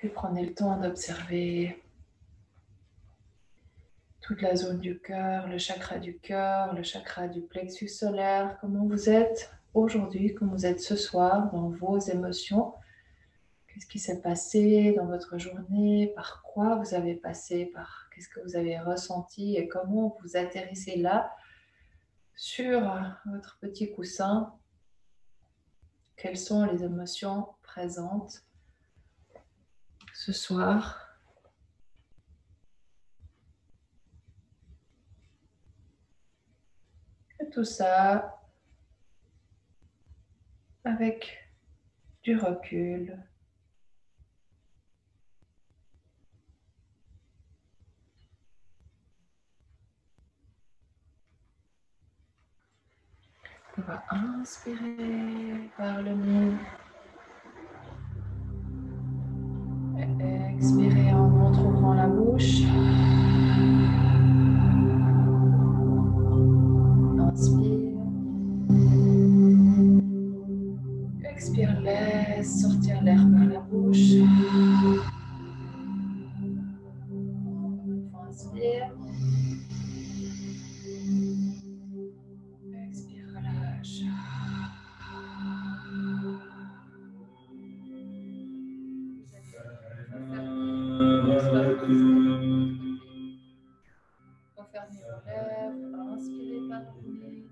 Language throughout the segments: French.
Puis prenez le temps d'observer toute la zone du cœur, le chakra du plexus solaire, comment vous êtes aujourd'hui, comment vous êtes ce soir dans vos émotions. Qu'est-ce qui s'est passé dans votre journée, par quoi vous avez passé, par qu'est-ce que vous avez ressenti et comment vous atterrissez là sur votre petit coussin. Quelles sont les émotions présentes ce soir? Et tout ça avec du recul. On va inspirer par le nez. Et expirer en entrouvrant la bouche. Inspire. Expire, laisse sortir l'air par la bouche. Encore une fois, inspire. Expire, relâche. Refermez vos lèvres, inspirez par le nez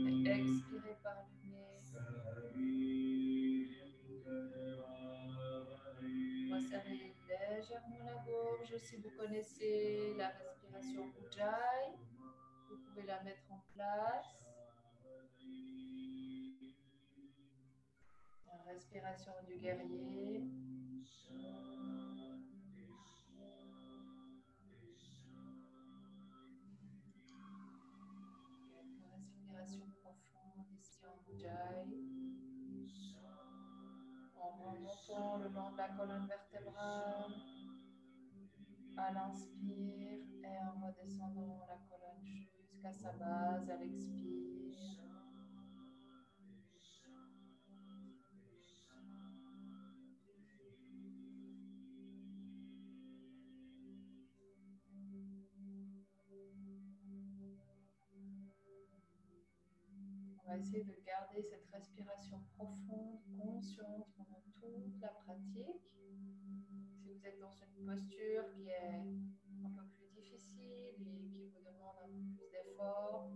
et expirez par le nez. Resserrez légèrement la gorge. Si vous connaissez la respiration Ujjayi, vous pouvez la mettre en place. La respiration du guerrier. Respiration profonde ici en Ujjayi. En remontant le long de la colonne vertébrale à l'inspire et en redescendant la colonne jusqu'à sa base à l'expire. On va essayer de garder cette respiration profonde, consciente pendant toute la pratique. Si vous êtes dans une posture qui est un peu plus difficile et qui vous demande un peu plus d'effort,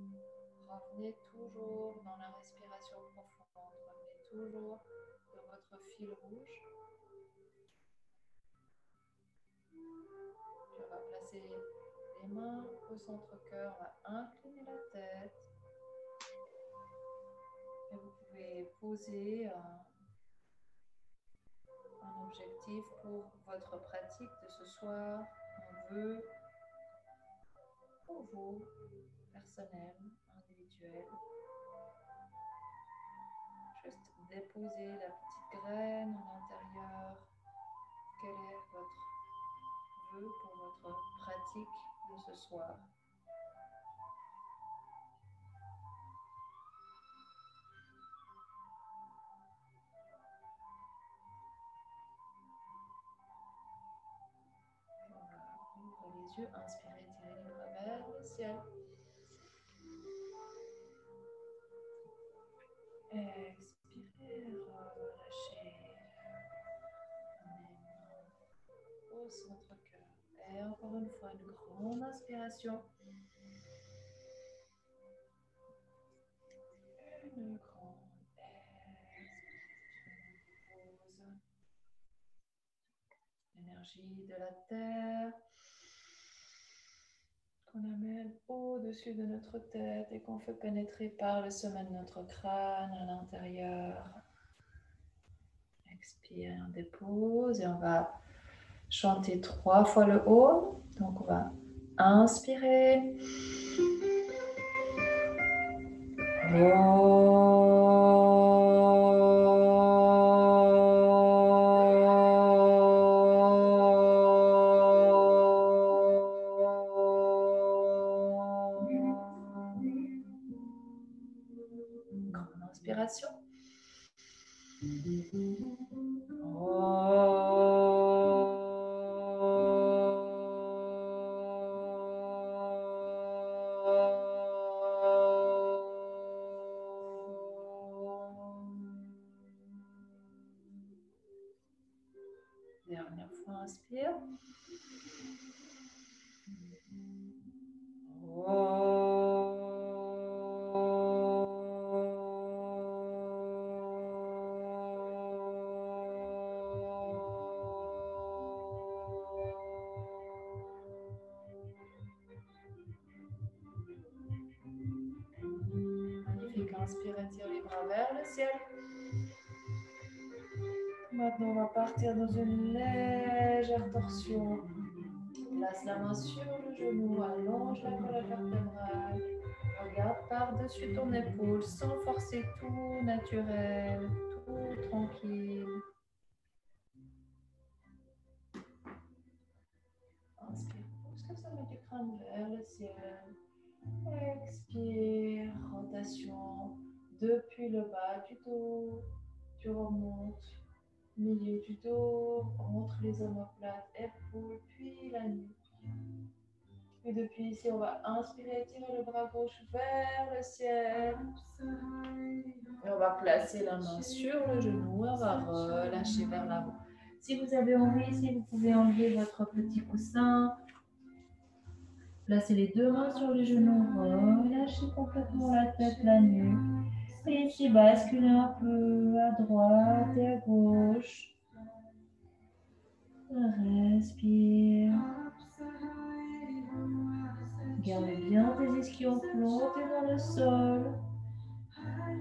revenez toujours dans la respiration profonde, revenez toujours dans votre fil rouge. Puis on va placer les mains au centre-cœur, on va incliner la tête. Et vous pouvez poser un objectif pour votre pratique de ce soir, un vœu pour vous, personnel, individuel. Juste déposer la petite graine à l'intérieur. Quel est votre vœu pour votre pratique de ce soir? On va ouvrir les yeux, inspirez, tirez les bras vers le ciel. Expirez, relâchez. Au centre-cœur. Et encore une fois, une grande inspiration. Une grande expiration. L'énergie de la terre qu'on amène au-dessus de notre tête et qu'on fait pénétrer par le sommet de notre crâne à l'intérieur. Expire, on dépose et on va chanter 3 fois le Om. Donc on va inspirer. Grande inspiration. Dernière fois, inspire. Magnifique, inspire, étire les bras vers le ciel. Maintenant, on va partir dans une légère torsion. Place la main sur le genou, allonge la colonne vertébrale. Regarde par-dessus ton épaule sans forcer, tout naturel, tout tranquille. Inspire, pousse le sommet du crâne vers le ciel. Expire, rotation depuis le bas du dos. Tu remontes, milieu du dos, montre les omoplates, épaules, puis la nuque. Et depuis ici, on va inspirer, étirer le bras gauche vers le ciel. Et on va placer la main sur le genou, on va relâcher vers l'avant. Si vous avez envie, si vous pouvez enlever votre petit coussin, placez les deux mains sur les genoux, relâchez complètement la tête, la nuque. Et ici, basculez un peu à droite et à gauche. Respire. Garde bien tes ischions plantés dans le sol.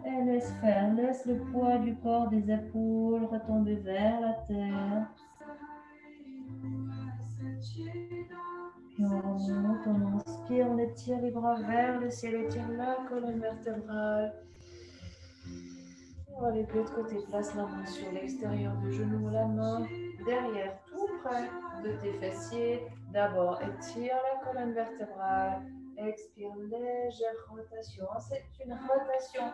Et laisse faire, laisse le poids du corps des épaules retomber vers la terre. Puis on remonte, on inspire, on étire les bras vers le ciel, étire la colonne vertébrale. On va aller de l'autre côté, place la main sur l'extérieur du genou, la main derrière, tout près de tes fessiers. D'abord, étire la colonne vertébrale. Expire, légère rotation. C'est une rotation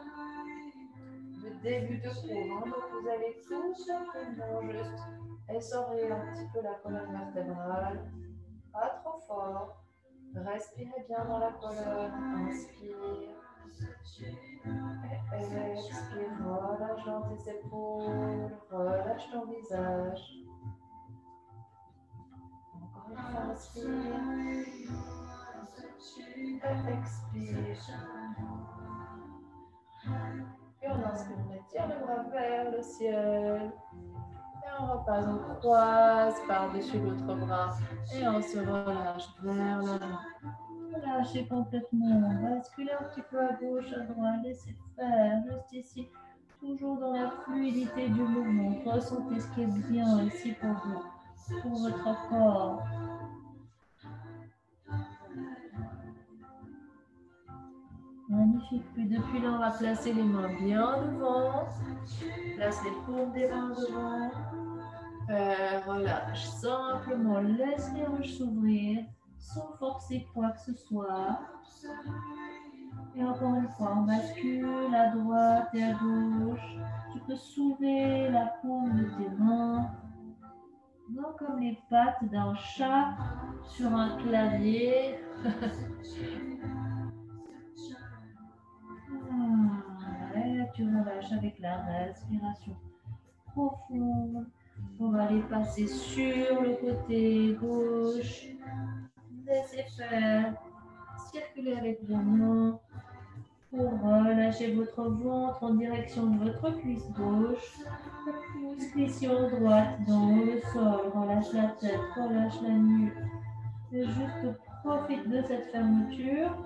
de début de cours. Donc, vous allez tout simplement juste essorer un petit peu la colonne vertébrale. Pas trop fort. Respirez bien dans la colonne. Inspire. Et expire. Relâche dans tes épaules. Relâche ton visage. Encore une fois, inspire. Et expire. Puis on inspire, on étire les bras vers le ciel. Et on repasse, on croise par-dessus l'autre bras. Et on se relâche vers l'avant. Relâchez complètement. Basculez un petit peu à gauche, à droite. Laissez faire. Juste ici. Toujours dans la fluidité du mouvement. Ressentez ce qui est bien ici pour vous, pour votre corps. Magnifique. Puis depuis là, on va placer les mains bien devant. Place les paumes des mains devant. Relâche simplement. Laisse les hanches s'ouvrir sans forcer quoi que ce soit. Et encore une fois, on bascule à droite et à gauche. Tu peux soulever la paume de tes mains. Non, comme les pattes d'un chat sur un clavier. Et tu relâches avec la respiration profonde. On va les passer sur le côté gauche. Laissez faire. Circulez avec vos mains pour relâcher votre ventre en direction de votre cuisse gauche. Pousse flexion droite dans le sol. Relâche la tête, relâche la nuque. Et juste profite de cette fermeture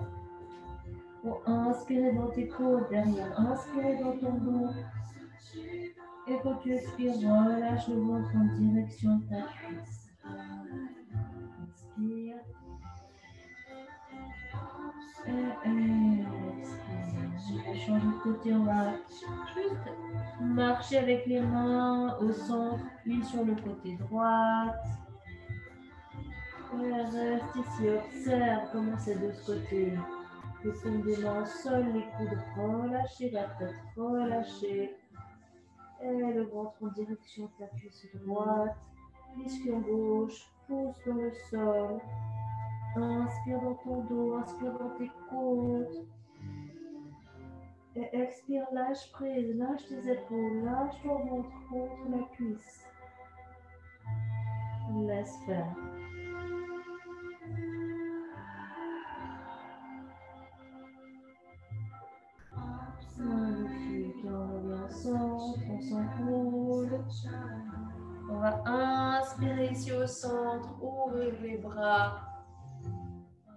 pour inspirer dans tes côtes derrière. Inspirer dans ton dos. Et quand tu expires, relâche le ventre en direction de ta cuisse. Inspire. Et expire. On va changer de côté. On va juste marcher avec les mains au centre, puis sur le côté droit. Et reste ici. Observe comment c'est de ce côté. Les paumes des mains au sol, les coudes relâchés, la tête relâchée. Et le ventre en direction de la cuisse droite. L'ischio gauche pousse dans le sol. Inspire dans ton dos, inspire dans tes côtes. Et expire, lâche prise, lâche tes épaules, lâche ton ventre contre la cuisse. Laisse faire. Magnifique, on revient ensemble, on s'enroule. On va inspirer ici au centre, ouvrir les bras.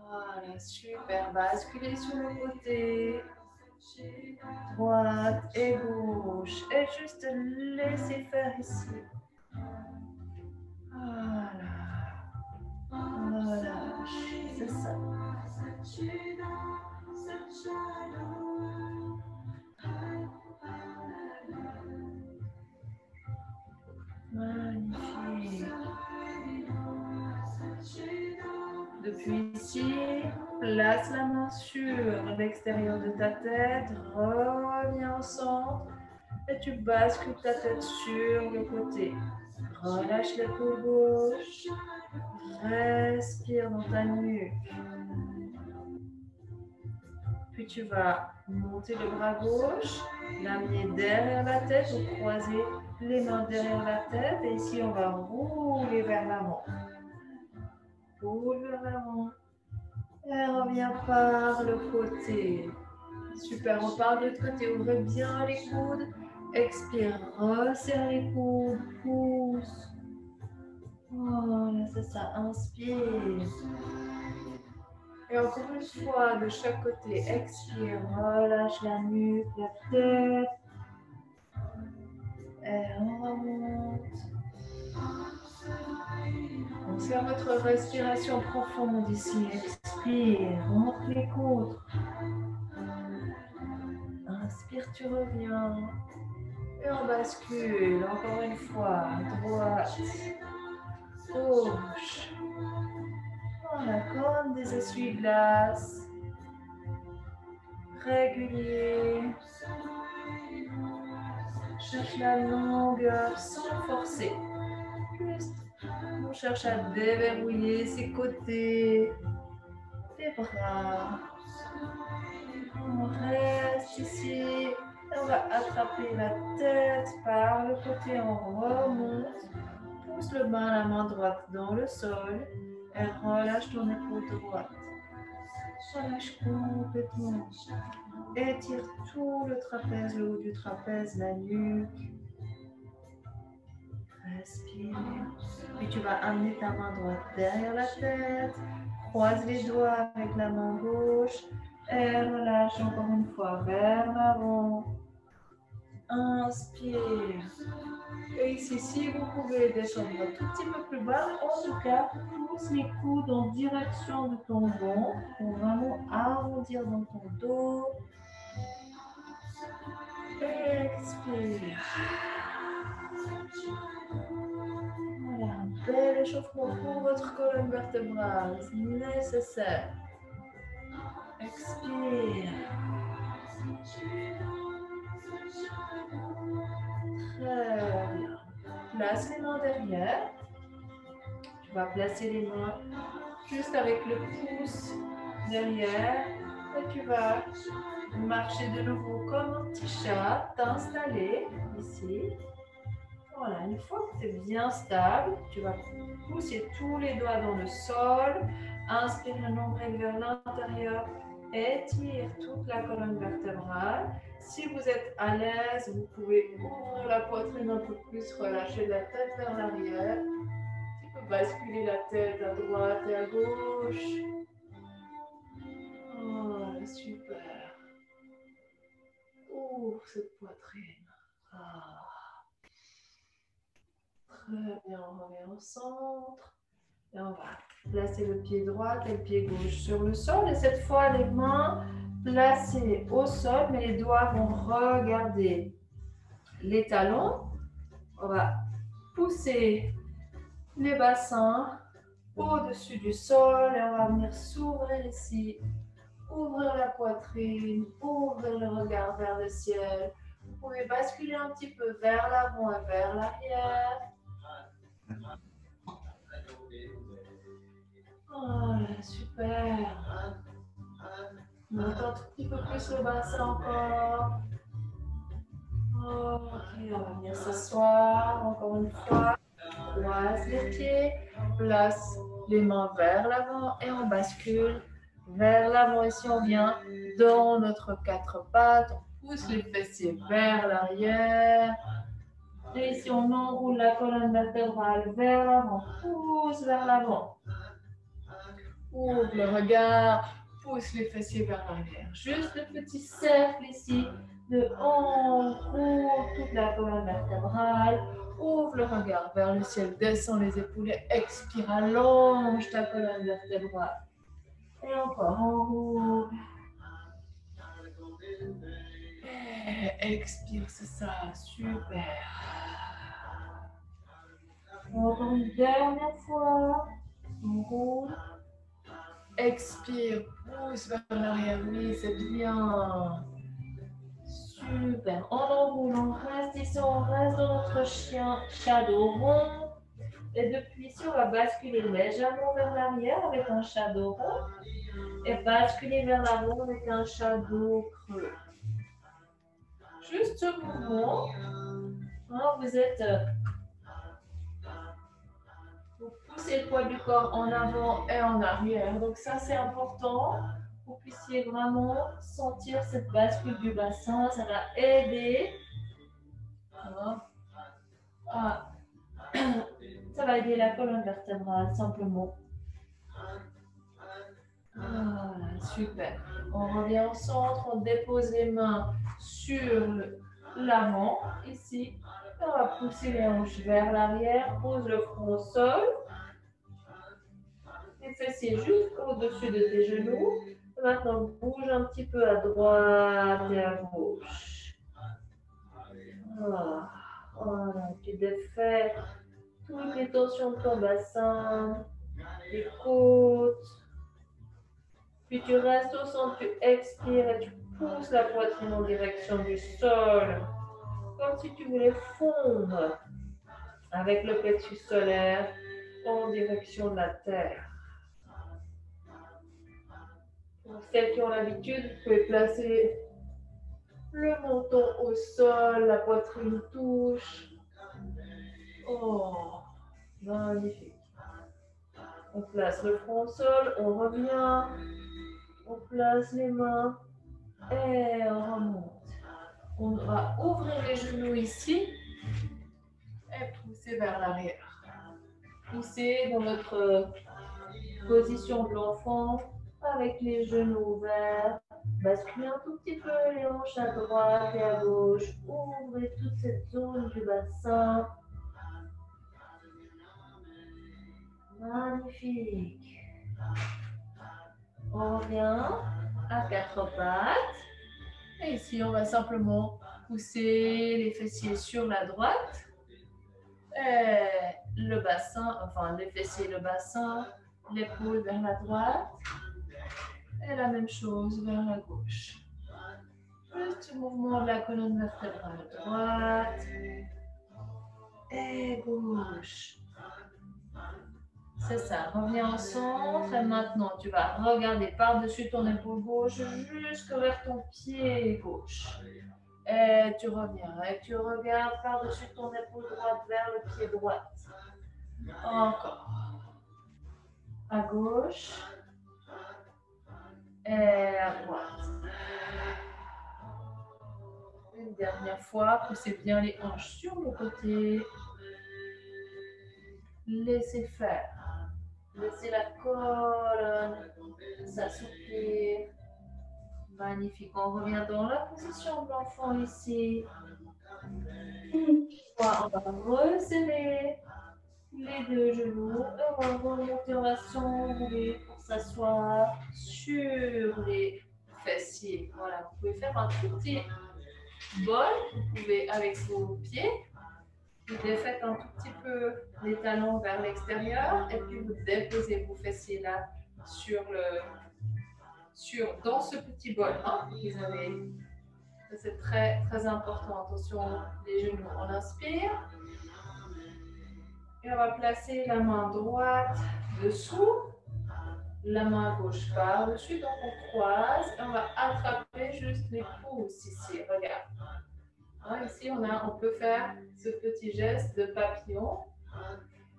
Voilà, super. Basculer sur le côté. Droite et gauche. Et juste laisser faire ici. Voilà. Relâche. C'est ça. Magnifique. Depuis ici, place la main sur l'extérieur de ta tête, reviens au centre et tu bascules ta tête sur le côté. Relâche l'épaule gauche, respire dans ta nuque. Puis tu vas monter le bras gauche, l'amener derrière la tête ou croiser les mains derrière la tête. Et ici, on va rouler vers l'avant. Roule vers l'avant. Et reviens par le côté. Super, on part de l'autre côté. Ouvrez bien les coudes. Expire, resserre les coudes. Pousse. Voilà, c'est ça. Inspire. Et encore une fois, de chaque côté, expire, relâche la nuque, la tête. Et on remonte. Observe votre respiration profonde ici. Expire, monte les coudes. Inspire, tu reviens. Et on bascule, encore une fois, droite, gauche. Voilà, comme des essuie-glaces. Régulier. Cherche la longueur sans forcer. Juste, on cherche à déverrouiller ses côtés, les bras. On reste ici et on va attraper la tête par le côté, on remonte. Pousse le bas, la main droite dans le sol et relâche ton épaule droite. Relâche complètement. Étire tout le trapèze, le haut du trapèze, la nuque. Respire. Puis tu vas amener ta main droite derrière la tête. Croise les doigts avec la main gauche. Et relâche encore une fois vers l'avant. Inspire. Et ici, si vous pouvez descendre un tout petit peu plus bas, en tout cas, pousse les coudes en direction de ton ventre pour vraiment arrondir dans ton dos. Expire. Voilà, un bel échauffement pour votre colonne vertébrale, c'est nécessaire. Expire. Très bien. Place les mains derrière. Tu vas placer les mains juste avec le pouce derrière. Et tu vas marcher de nouveau comme un petit chat, t'installer ici. Voilà, une fois que tu es bien stable, tu vas pousser tous les doigts dans le sol. Inspire le nombril vers l'intérieur. Étire toute la colonne vertébrale. Si vous êtes à l'aise, vous pouvez ouvrir la poitrine un peu plus, relâcher la tête vers l'arrière. Tu peux basculer la tête à droite et à gauche. Oh, super. Ouvre cette poitrine. Ah. Très bien, on revient au centre. Et on va placer le pied droit et le pied gauche sur le sol. Et cette fois, les mains placées au sol, mais les doigts vont regarder les talons. On va pousser les bassins au-dessus du sol et on va venir s'ouvrir ici. Ouvrir la poitrine, ouvrir le regard vers le ciel. pouvez basculer un petit peu vers l'avant et vers l'arrière. Voilà, super. Monte un tout petit peu plus le bassin encore. Ok, on va venir s'asseoir encore une fois. Croise les pieds, place les mains vers l'avant et on bascule vers l'avant. Et si on vient dans notre quatre pattes, on pousse les fessiers vers l'arrière. Et si on enroule la colonne vertébrale vers l'avant, pousse vers l'avant. Ouvre le regard, pousse les fessiers vers l'arrière. Juste le petit cercle ici de enroule toute la colonne vertébrale. Ouvre le regard vers le ciel, descends les épaules et expire, allonge ta colonne vertébrale. Et encore, enroule. Et expire, c'est ça, super. Encore une dernière fois, enroule. Expire, pousse vers l'arrière, oui, c'est bien. Super, on enroule, on reste ici, on reste dans notre chien shadow rond. Et depuis ici, on va basculer légèrement vers l'arrière avec un shadow rond. Et basculer vers l'avant avec un shadow creux. Juste ce mouvement. Hein, vous poussez le poids du corps en avant et en arrière. Donc ça, c'est important. Vous puissiez vraiment sentir cette bascule du bassin. Ça va aider. Ça va aider la colonne vertébrale, simplement. Voilà, super. On revient au centre, on dépose les mains sur l'avant, ici. On va pousser les hanches vers l'arrière, pose le front au sol. Les fessiers juste au-dessus de tes genoux. Maintenant, bouge un petit peu à droite et à gauche. Voilà. Voilà. Tu défais toutes les tensions de ton bassin, les côtes. Puis tu restes au centre, tu expires et tu pousses la poitrine en direction du sol. Comme si tu voulais fondre avec le plexus solaire en direction de la terre. Pour celles qui ont l'habitude, vous pouvez placer le menton au sol, la poitrine touche. Oh, magnifique. On place le front au sol, on revient, on place les mains et on remonte. On va ouvrir les genoux ici et pousser vers l'arrière. Pousser dans notre position de l'enfant avec les genoux ouverts. Basculez un tout petit peu les hanches à droite et à gauche. Ouvrez toute cette zone du bassin. Magnifique. On revient à quatre pattes. Et ici, on va simplement pousser les fessiers sur la droite. Et le bassin, enfin les fessiers et le bassin. L'épaule vers la droite. Et la même chose vers la gauche. Juste le mouvement de la colonne vertébrale. Droite et gauche. C'est ça. Reviens au centre. Et maintenant, tu vas regarder par-dessus ton épaule gauche jusque vers ton pied gauche. Et tu reviens. Et tu regardes par-dessus ton épaule droite vers le pied droit. Encore. À gauche. Et à droite. Une dernière fois, poussez bien les hanches sur le côté. Laissez faire. Laissez la colonne s'assouplir. Magnifique. On revient dans la position de l'enfant ici. On va resserrer les deux genoux. Et on va remonter, on va s'enrouler pour s'asseoir sur les fessiers. Voilà, vous pouvez faire un tout petit bol. Vous pouvez, avec vos pieds, vous défaites un tout petit peu les talons vers l'extérieur et puis vous déposez vos fessiers là dans ce petit bol. Vous avez C'est très, très important. Attention, les genoux. On inspire. Et on va placer la main droite dessous, la main gauche par-dessus. Donc, on croise et on va attraper juste les pouces ici. Regarde. Hein, ici, on peut faire ce petit geste de papillon.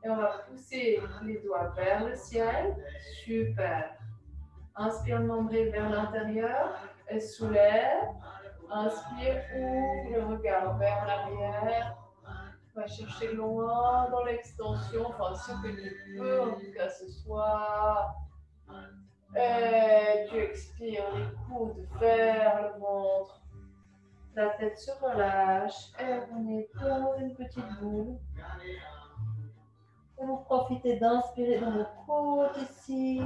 Et on va pousser les doigts vers le ciel. Super. Inspire le nombril vers l'intérieur et soulève. Inspire, ouvre le regard vers l'arrière. Va chercher loin dans l'extension, enfin ce que tu peux en tout cas ce soir. Et tu expires les coudes vers le ventre. La tête se relâche et on est dans une petite boule. Et vous profitez d'inspirer dans vos côtes ici.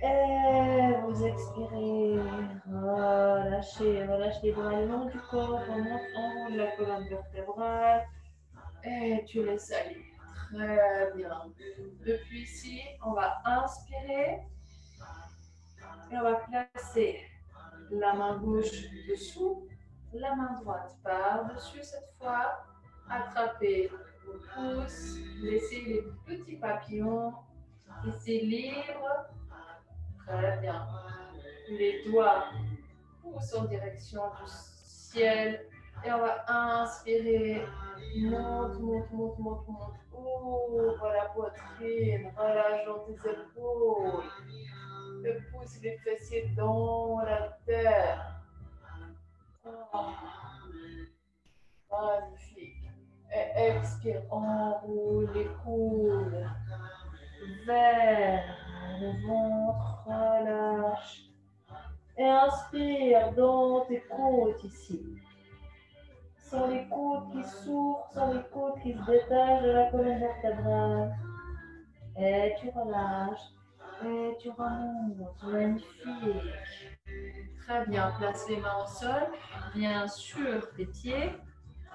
Et vous expirez. Relâchez, relâchez les bras le long du corps. On monte en haut de la colonne vertébrale. Et tu laisses aller. Très bien. Depuis ici, on va inspirer. Et on va placer la main gauche dessous, la main droite par-dessus cette fois. Attrapez vos pouces. Laissez les petits papillons. Laissez libre. Très bien. Les doigts poussent en direction du ciel. Et on va inspirer. Monte, monte, monte, monte, monte. Ouvre la poitrine. Relâche dans tes épaules. Et pousse les fessiers dans la terre. Oh. Magnifique. Et expire. Enroule les coudes. Vers le ventre. Relâche. Et inspire dans tes côtes ici. Sont les côtes qui s'ouvrent, sont les côtes qui se détachent de la colonne vertébrale. Et tu relâches. Et tu remontes. Magnifique. Très bien. Place les mains au sol. Bien sûr, tes pieds.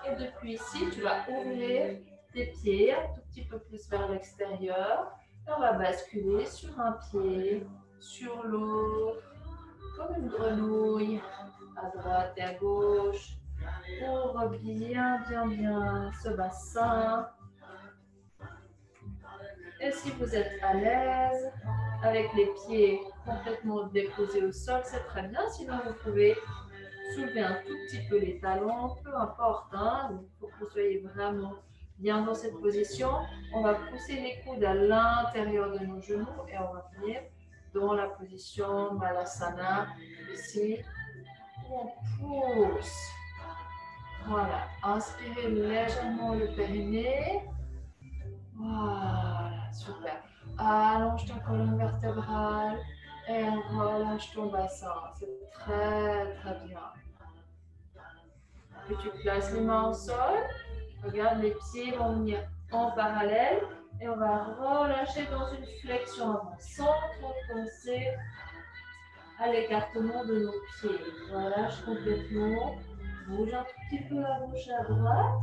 Et depuis ici, tu vas ouvrir tes pieds un tout petit peu plus vers l'extérieur. Et on va basculer sur un pied, sur l'autre, comme une grenouille, à droite et à gauche. Ouvre bien, bien, bien ce bassin. Et si vous êtes à l'aise, avec les pieds complètement déposés au sol, c'est très bien. Sinon, vous pouvez soulever un tout petit peu les talons, peu importe. Il faut que vous soyez vraiment bien dans cette position. On va pousser les coudes à l'intérieur de nos genoux et on va venir dans la position Malasana. Ici, on pousse. Voilà, inspirez légèrement le périnée. Voilà, super. Allonge ta colonne vertébrale et relâche ton bassin. C'est très, très bien. Et tu places les mains au sol. Regarde, les pieds vont venir en parallèle. Et on va relâcher dans une flexion avant, sans trop penser à l'écartement de nos pieds. Relâche complètement. Bouge un tout petit peu à gauche et à droite.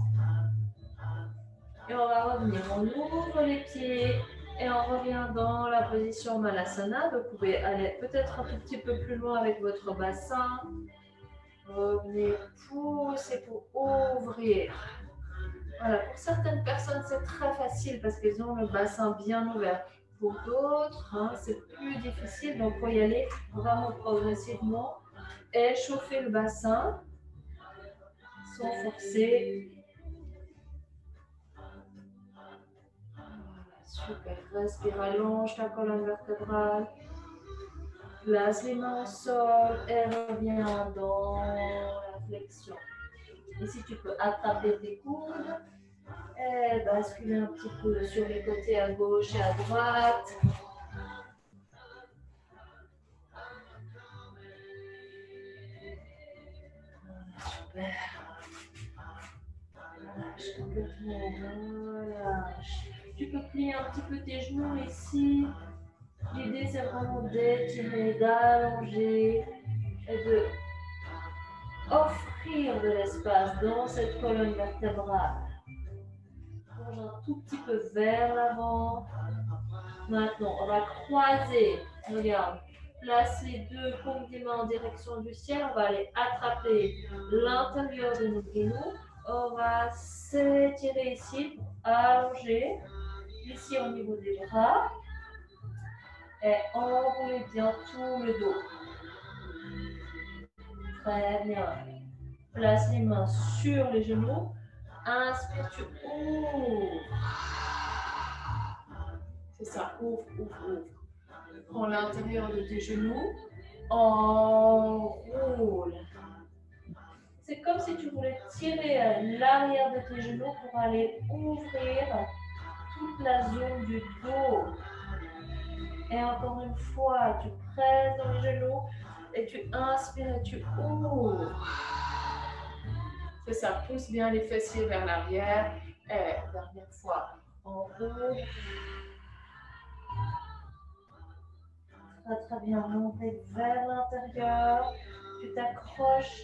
Et on va revenir. On ouvre les pieds et on revient dans la position Malasana. Vous pouvez aller peut-être un tout petit peu plus loin avec votre bassin. Revenez, poussez pour ouvrir. Voilà, pour certaines personnes, c'est très facile parce qu'elles ont le bassin bien ouvert. Pour d'autres, c'est plus difficile. Donc, il faut y aller vraiment progressivement. Échauffer le bassin sans forcer. Super, respire, allonge ta colonne vertébrale. Place les mains au sol et reviens dans la flexion. Ici, tu peux attraper tes coudes et basculer un petit peu sur les côtés à gauche et à droite. Super. Relâche complètement, relâche. Tu peux plier un petit peu tes genoux ici. L'idée, c'est vraiment d'étirer, d'allonger et de offrir de l'espace dans cette colonne vertébrale. Bouge un tout petit peu vers l'avant. Maintenant, on va croiser, regarde, Place les deux paumes des mains en direction du ciel. On va aller attraper l'intérieur de nos genoux. On va s'étirer ici pour allonger. Ici au niveau des bras. Et enrouler bien tout le dos. Très bien. Place les mains sur les genoux. Inspire, tu ouvres. C'est ça, ouvre, ouvre, ouvre. Prends l'intérieur de tes genoux. Enroule. C'est comme si tu voulais tirer à l'arrière de tes genoux pour aller ouvrir toute la zone du dos. Et encore une fois, tu presses dans les genoux et tu inspires et tu ouvres. C'est ça, pousse bien les fessiers vers l'arrière. Et dernière fois, enroule. Très bien, monter vers l'intérieur. Tu t'accroches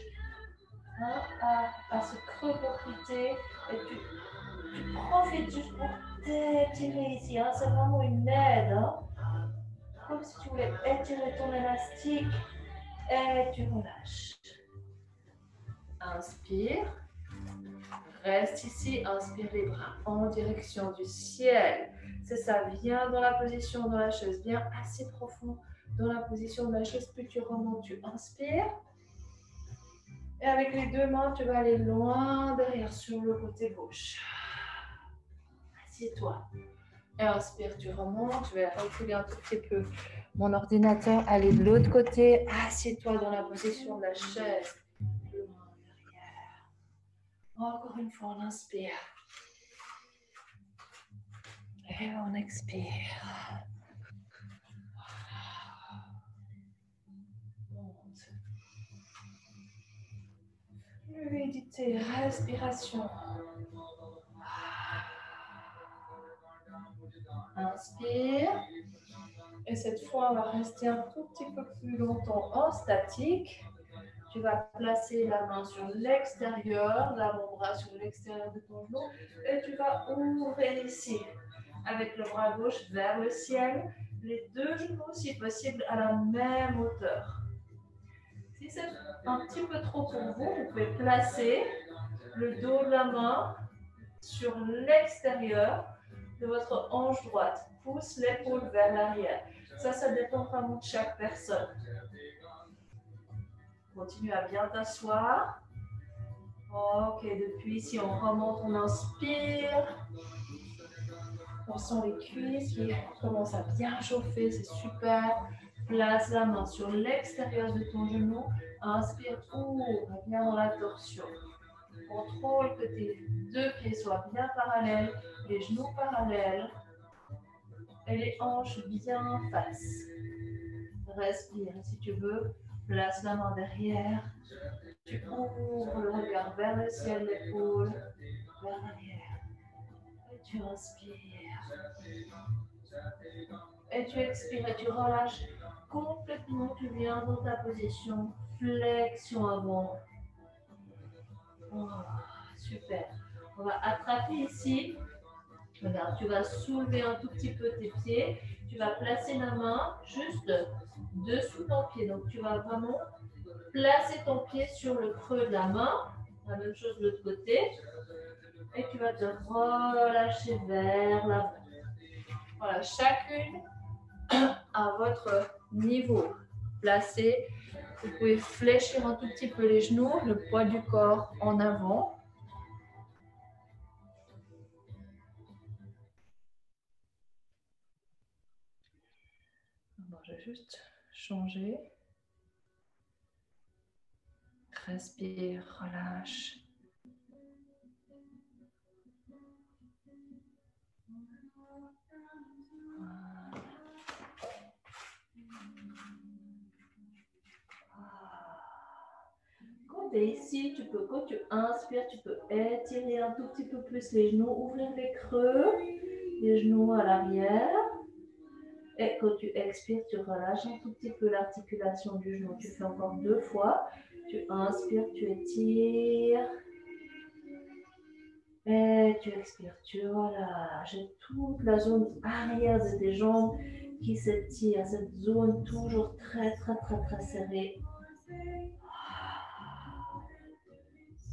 à ce creux pour quitter et tu profites juste pour t'étirer ici. Hein. C'est vraiment une aide. Hein. Comme si tu voulais étirer ton élastique et tu relâches. Inspire. Reste ici. Inspire les bras en direction du ciel. C'est ça. Viens dans la position dans la chaise. Viens assez profond dans la position de la chaise. Plus tu remontes, tu inspires. Et avec les deux mains, tu vas aller loin derrière sur le côté gauche. Assieds-toi. Et inspire, tu remontes. Je vais reculer un tout petit peu mon ordinateur. Aller de l'autre côté. Assieds-toi dans la position de la chaise. Loin derrière. Encore une fois, on inspire. Et on expire. Fluidité, respiration. Inspire. Et cette fois, on va rester un tout petit peu plus longtemps en statique. Tu vas placer la main sur l'extérieur, l'avant-bras sur l'extérieur de ton genou. Et tu vas ouvrir ici, avec le bras gauche vers le ciel. Les deux genoux, si possible, à la même hauteur. Si c'est un petit peu trop pour vous, vous pouvez placer le dos de la main sur l'extérieur de votre hanche droite. Pousse l'épaule vers l'arrière. Ça dépend vraiment de chaque personne. Continue à bien t'asseoir. Ok, depuis ici, on remonte, on inspire. On sent les cuisses qui commencent à bien chauffer, c'est super. Place la main sur l'extérieur de ton genou. Inspire, ouvre bien dans la torsion. Contrôle que tes deux pieds soient bien parallèles, les genoux parallèles et les hanches bien en face. Respire. Si tu veux, place la main derrière. Tu ouvres le regard vers le ciel, l'épaule vers l'arrière. Et tu inspires. Et tu expires et tu relâches complètement. Tu viens dans ta position. Flexion avant. Oh, super. On va attraper ici. Regarde, tu vas soulever un tout petit peu tes pieds. Tu vas placer la main juste dessous ton pied. Donc, tu vas vraiment placer ton pied sur le creux de la main. La même chose de l'autre côté. Et tu vas te relâcher vers l'avant. Voilà, chacune à votre niveau. Placez. Vous pouvez fléchir un tout petit peu les genoux, le poids du corps en avant. Bon, je vais juste changer. Respire, relâche. Quand tu es ici, quand tu inspires, tu peux étirer un tout petit peu plus les genoux, ouvrir les creux, les genoux à l'arrière. Et quand tu expires, tu relâches un tout petit peu l'articulation du genou. Tu fais encore 2 fois. Tu inspires, tu étires. Et tu expires, tu relâches. Et toute la zone arrière de tes jambes qui s'étire, cette zone toujours très serrée.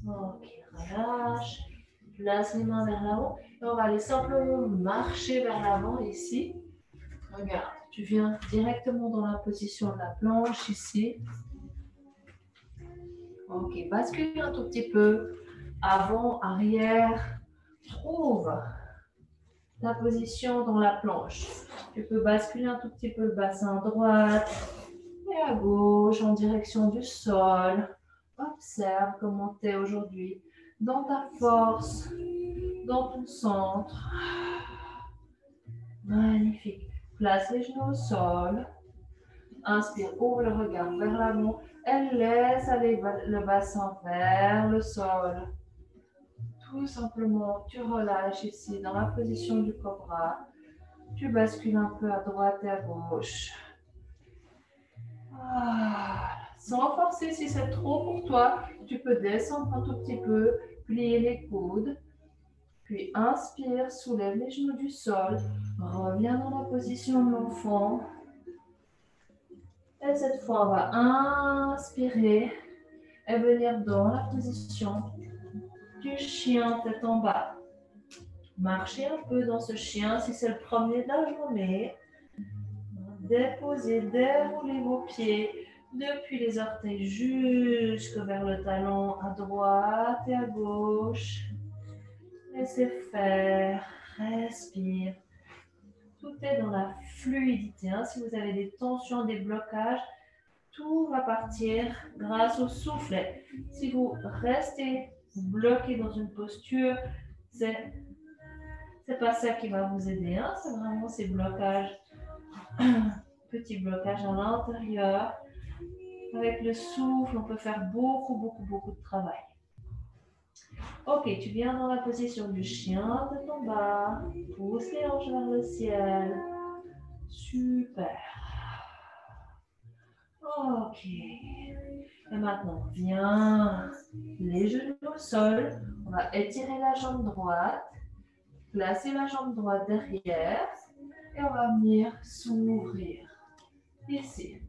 Ok, relâche. Place les mains vers l'avant. Et on va aller simplement marcher vers l'avant ici. Regarde, tu viens directement dans la position de la planche ici. Ok, bascule un tout petit peu. Avant, arrière. Trouve ta position dans la planche. Tu peux basculer un tout petit peu le bassin à droite et à gauche en direction du sol. Observe comment tu es aujourd'hui, dans ta force, dans ton centre. Magnifique. Place les genoux au sol. Inspire, ouvre le regard vers l'avant et laisse aller le bassin vers le sol. Tout simplement, tu relâches ici dans la position du cobra. Tu bascules un peu à droite et à gauche. Voilà. Sans forcer, si c'est trop pour toi, tu peux descendre un tout petit peu, plier les coudes. Puis inspire, soulève les genoux du sol. Reviens dans la position de l'enfant. Et cette fois, on va inspirer et venir dans la position du chien tête en bas. Marchez un peu dans ce chien si c'est le premier de la journée. Déposez, déroulez vos pieds depuis les orteils jusque vers le talon à droite et à gauche. Laissez faire, respire. Tout est dans la fluidité. Si vous avez des tensions, des blocages, tout va partir grâce au soufflet. Si vous restez bloqué dans une posture, c'est pas ça qui va vous aider. C'est vraiment ces blocages, petits blocages à l'intérieur. Avec le souffle, on peut faire beaucoup de travail. Ok, tu viens dans la position du chien de ton bas. Pousse les hanches vers le ciel. Super. Ok. Et maintenant, viens. Les genoux au sol. On va étirer la jambe droite. Placer la jambe droite derrière. Et on va venir s'ouvrir. Ici.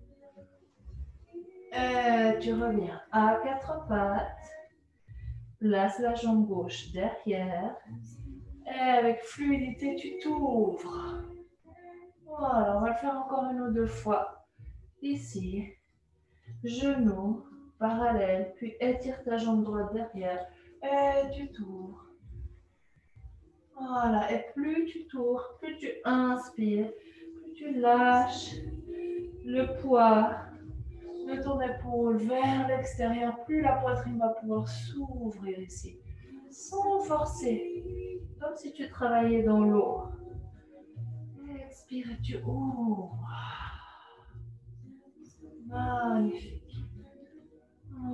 Et tu reviens à quatre pattes. Place la jambe gauche derrière. Et avec fluidité, tu t'ouvres. Voilà, on va le faire encore une ou deux fois. Ici, genou parallèle, puis étire ta jambe droite derrière. Et tu t'ouvres. Voilà, et plus tu t'ouvres, plus tu inspires, plus tu lâches le poids de ton épaule vers l'extérieur, plus la poitrine va pouvoir s'ouvrir ici, sans forcer, comme si tu travaillais dans l'eau. Expire et tu ouvres. Magnifique.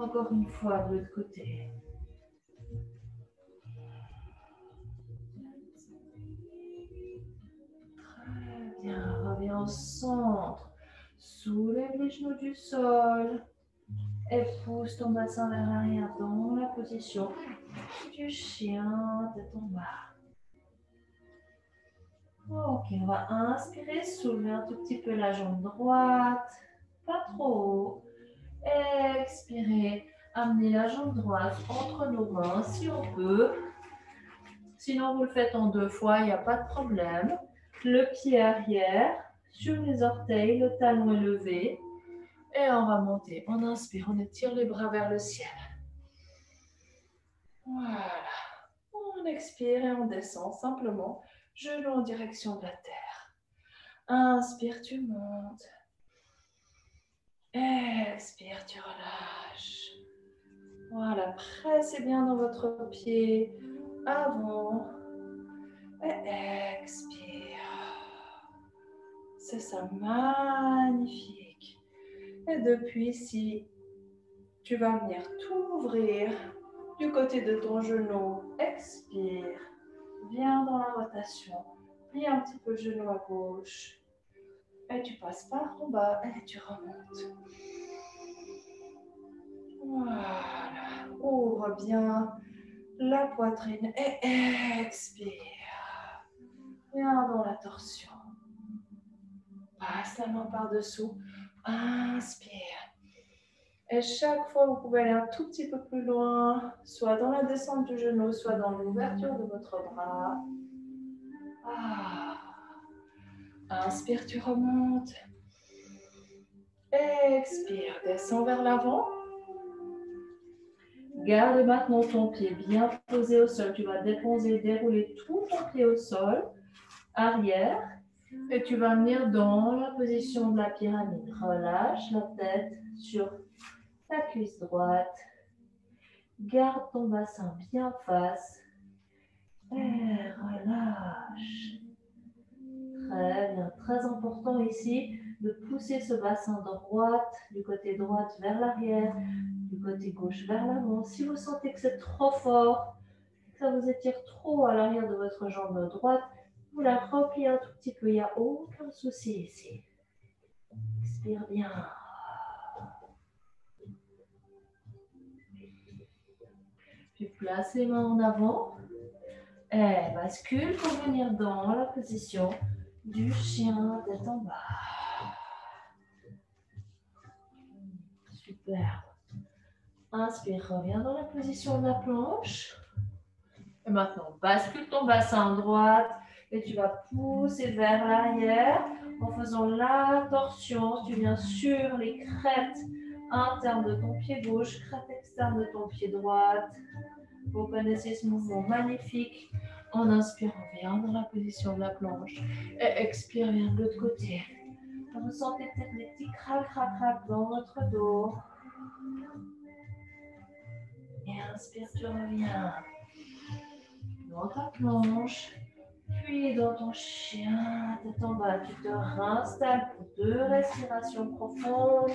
Encore une fois de l'autre côté. Très bien, reviens au centre. Soulève les genoux du sol. Et pousse ton bassin vers l'arrière dans la position du chien de ton bas. Ok, on va inspirer, soulever un tout petit peu la jambe droite, pas trop haut. Expirer, amener la jambe droite entre nos mains si on peut. Sinon, vous le faites en deux fois, il n'y a pas de problème. Le pied arrière, sur les orteils, le talon est levé. Et on va monter. On inspire, on étire les bras vers le ciel. Voilà. On expire et on descend simplement, genoux en direction de la terre. Inspire, tu montes. Expire, tu relâches. Voilà, pressez bien dans votre pied avant. Et expire. C'est ça, magnifique. Et depuis ici, tu vas venir t'ouvrir du côté de ton genou. Expire. Viens dans la rotation. Plie un petit peu le genou à gauche. Et tu passes par en bas et tu remontes. Voilà. Ouvre bien la poitrine et expire. Viens dans la torsion. Passe la main par-dessous. Inspire. Et chaque fois, vous pouvez aller un tout petit peu plus loin, soit dans la descente du genou, soit dans l'ouverture de votre bras. Inspire, tu remontes. Expire, descends vers l'avant. Garde maintenant ton pied bien posé au sol. Tu vas dérouler tout ton pied au sol, arrière. Et tu vas venir dans la position de la pyramide. Relâche la tête sur ta cuisse droite. Garde ton bassin bien face. Et relâche. Très bien. Très important ici de pousser ce bassin droite, du côté droite vers l'arrière, du côté gauche vers l'avant. Si vous sentez que c'est trop fort, que ça vous étire trop à l'arrière de votre jambe droite, vous la repliez un tout petit peu. Il n'y a aucun souci ici. Expire bien. Puis place les mains en avant. Et bascule pour venir dans la position du chien tête en bas. Super. Inspire, reviens dans la position de la planche. Et maintenant, bascule ton bassin à droite et tu vas pousser vers l'arrière en faisant la torsion. Tu viens sur les crêtes internes de ton pied gauche, crête externe de ton pied droite. Vous connaissez ce mouvement magnifique. En inspirant, viens dans la position de la planche. Et expire, viens de l'autre côté. Vous sentez peut-être des petits crac dans votre dos. Et inspire, tu reviens dans ta planche, puis dans ton chien, tête en bas. Tu te réinstalles pour 2 respirations profondes.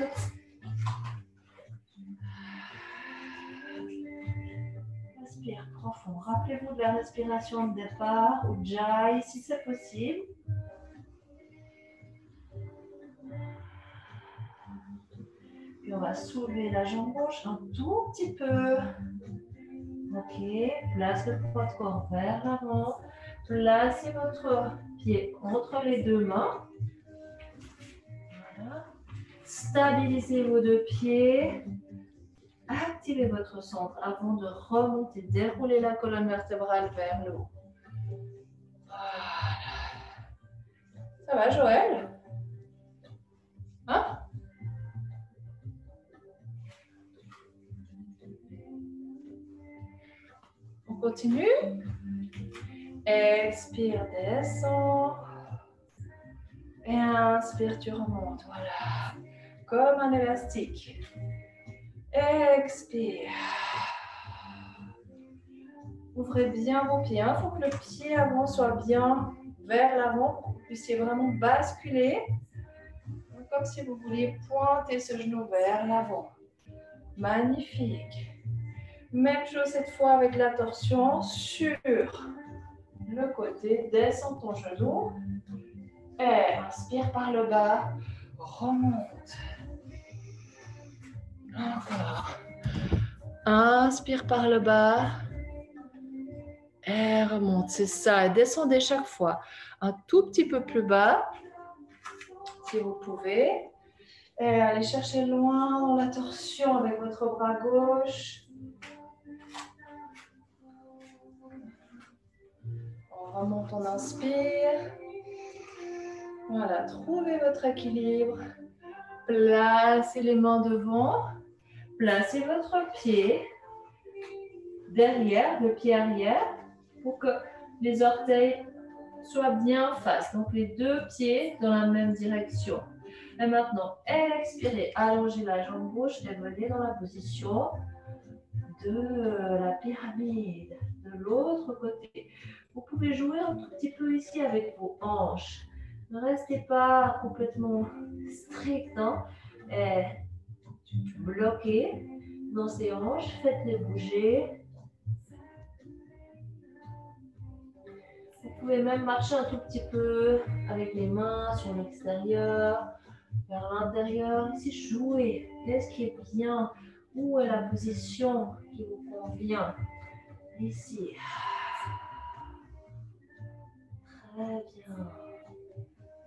Respire profond. Rappelez-vous de la respiration de départ ou Jai si c'est possible. Puis on va soulever la jambe gauche un tout petit peu. Ok, place le poids de corps vers l'avant. Placez votre pied entre les deux mains. Voilà. Stabilisez vos 2 pieds. Activez votre centre avant de remonter. Déroulez la colonne vertébrale vers le haut. Voilà. Ça va, Joël? Hein? On continue. Expire, descends. Et inspire, tu remontes. Voilà. Comme un élastique. Expire. Ouvrez bien vos pieds. Il faut que le pied avant soit bien vers l'avant pour que vous puissiez vraiment basculer. Comme si vous vouliez pointer ce genou vers l'avant. Magnifique. Même chose cette fois avec la torsion sur le côté. Descends ton genou. Et inspire par le bas. Remonte. Encore. Inspire par le bas. Et remonte. C'est ça. Et descendez chaque fois un tout petit peu plus bas. Si vous pouvez. Et allez chercher loin dans la torsion avec votre bras gauche. On remonte, on inspire. Voilà, trouvez votre équilibre. Placez les mains devant. Placez votre pied derrière, le pied arrière, pour que les orteils soient bien en face. Donc les 2 pieds dans la même direction. Et maintenant, expirez, allongez la jambe gauche et venez dans la position de la pyramide, de l'autre côté. Vous pouvez jouer un tout petit peu ici avec vos hanches. Ne restez pas complètement strict, hein, et bloquez dans ces hanches, faites-les bouger. Vous pouvez même marcher un tout petit peu avec les mains sur l'extérieur, vers l'intérieur. Ici, jouez. Qu'est-ce qui est bien? Où est la position qui vous convient? Ici. Très bien.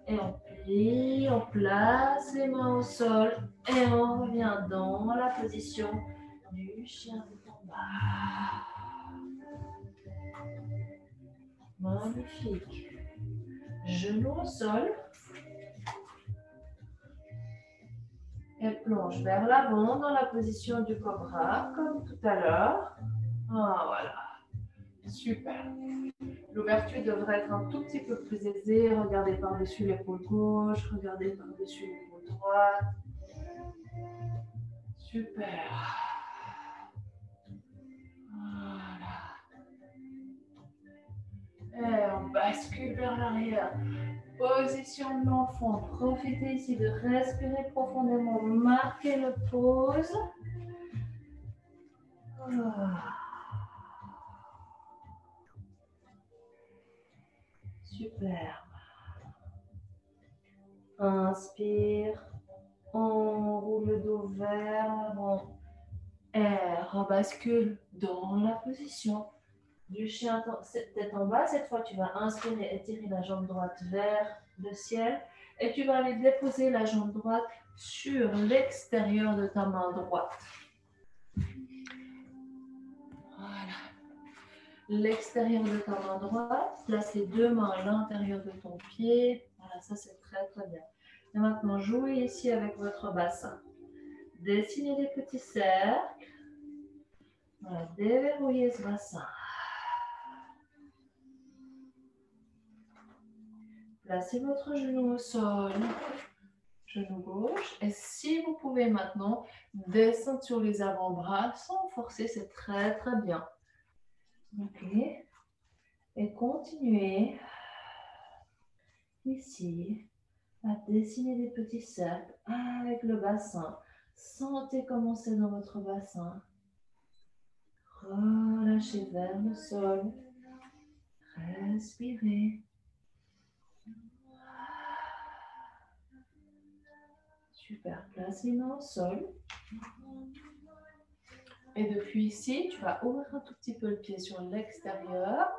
Et on plie Puis, on place les mains au sol et on revient dans la position du chien tout en bas. Magnifique. Genoux au sol. Et plonge vers l'avant dans la position du cobra, comme tout à l'heure. Ah, voilà. Super. L'ouverture devrait être un tout petit peu plus aisée. Regardez par-dessus l'épaule gauche, regardez par-dessus l'épaule droite. Super. Voilà. Et on bascule vers l'arrière. Position de l'enfant. Profitez ici de respirer profondément. Marquez le pause. Super. Inspire. On roule le dos vers l'avant. Et rebascule dans la position du chien tête en bas. Cette fois, tu vas inspirer, étirer la jambe droite vers le ciel. Et tu vas aller déposer la jambe droite sur l'extérieur de ta main droite. Voilà. L'extérieur de ta main droite. Place les deux mains à l'intérieur de ton pied. Voilà, ça c'est très très bien. Et maintenant, jouez ici avec votre bassin. Dessinez des petits cercles. Voilà, déverrouillez ce bassin. Placez votre genou au sol, genou gauche. Et si vous pouvez maintenant descendre sur les avant-bras sans forcer, c'est très très bien. Ok. Et continuez ici à dessiner des petits cercles avec le bassin. Sentez comment c'est dans votre bassin. Relâchez vers le sol. Respirez. Super, place les mains au sol. Et depuis ici, tu vas ouvrir un tout petit peu le pied sur l'extérieur.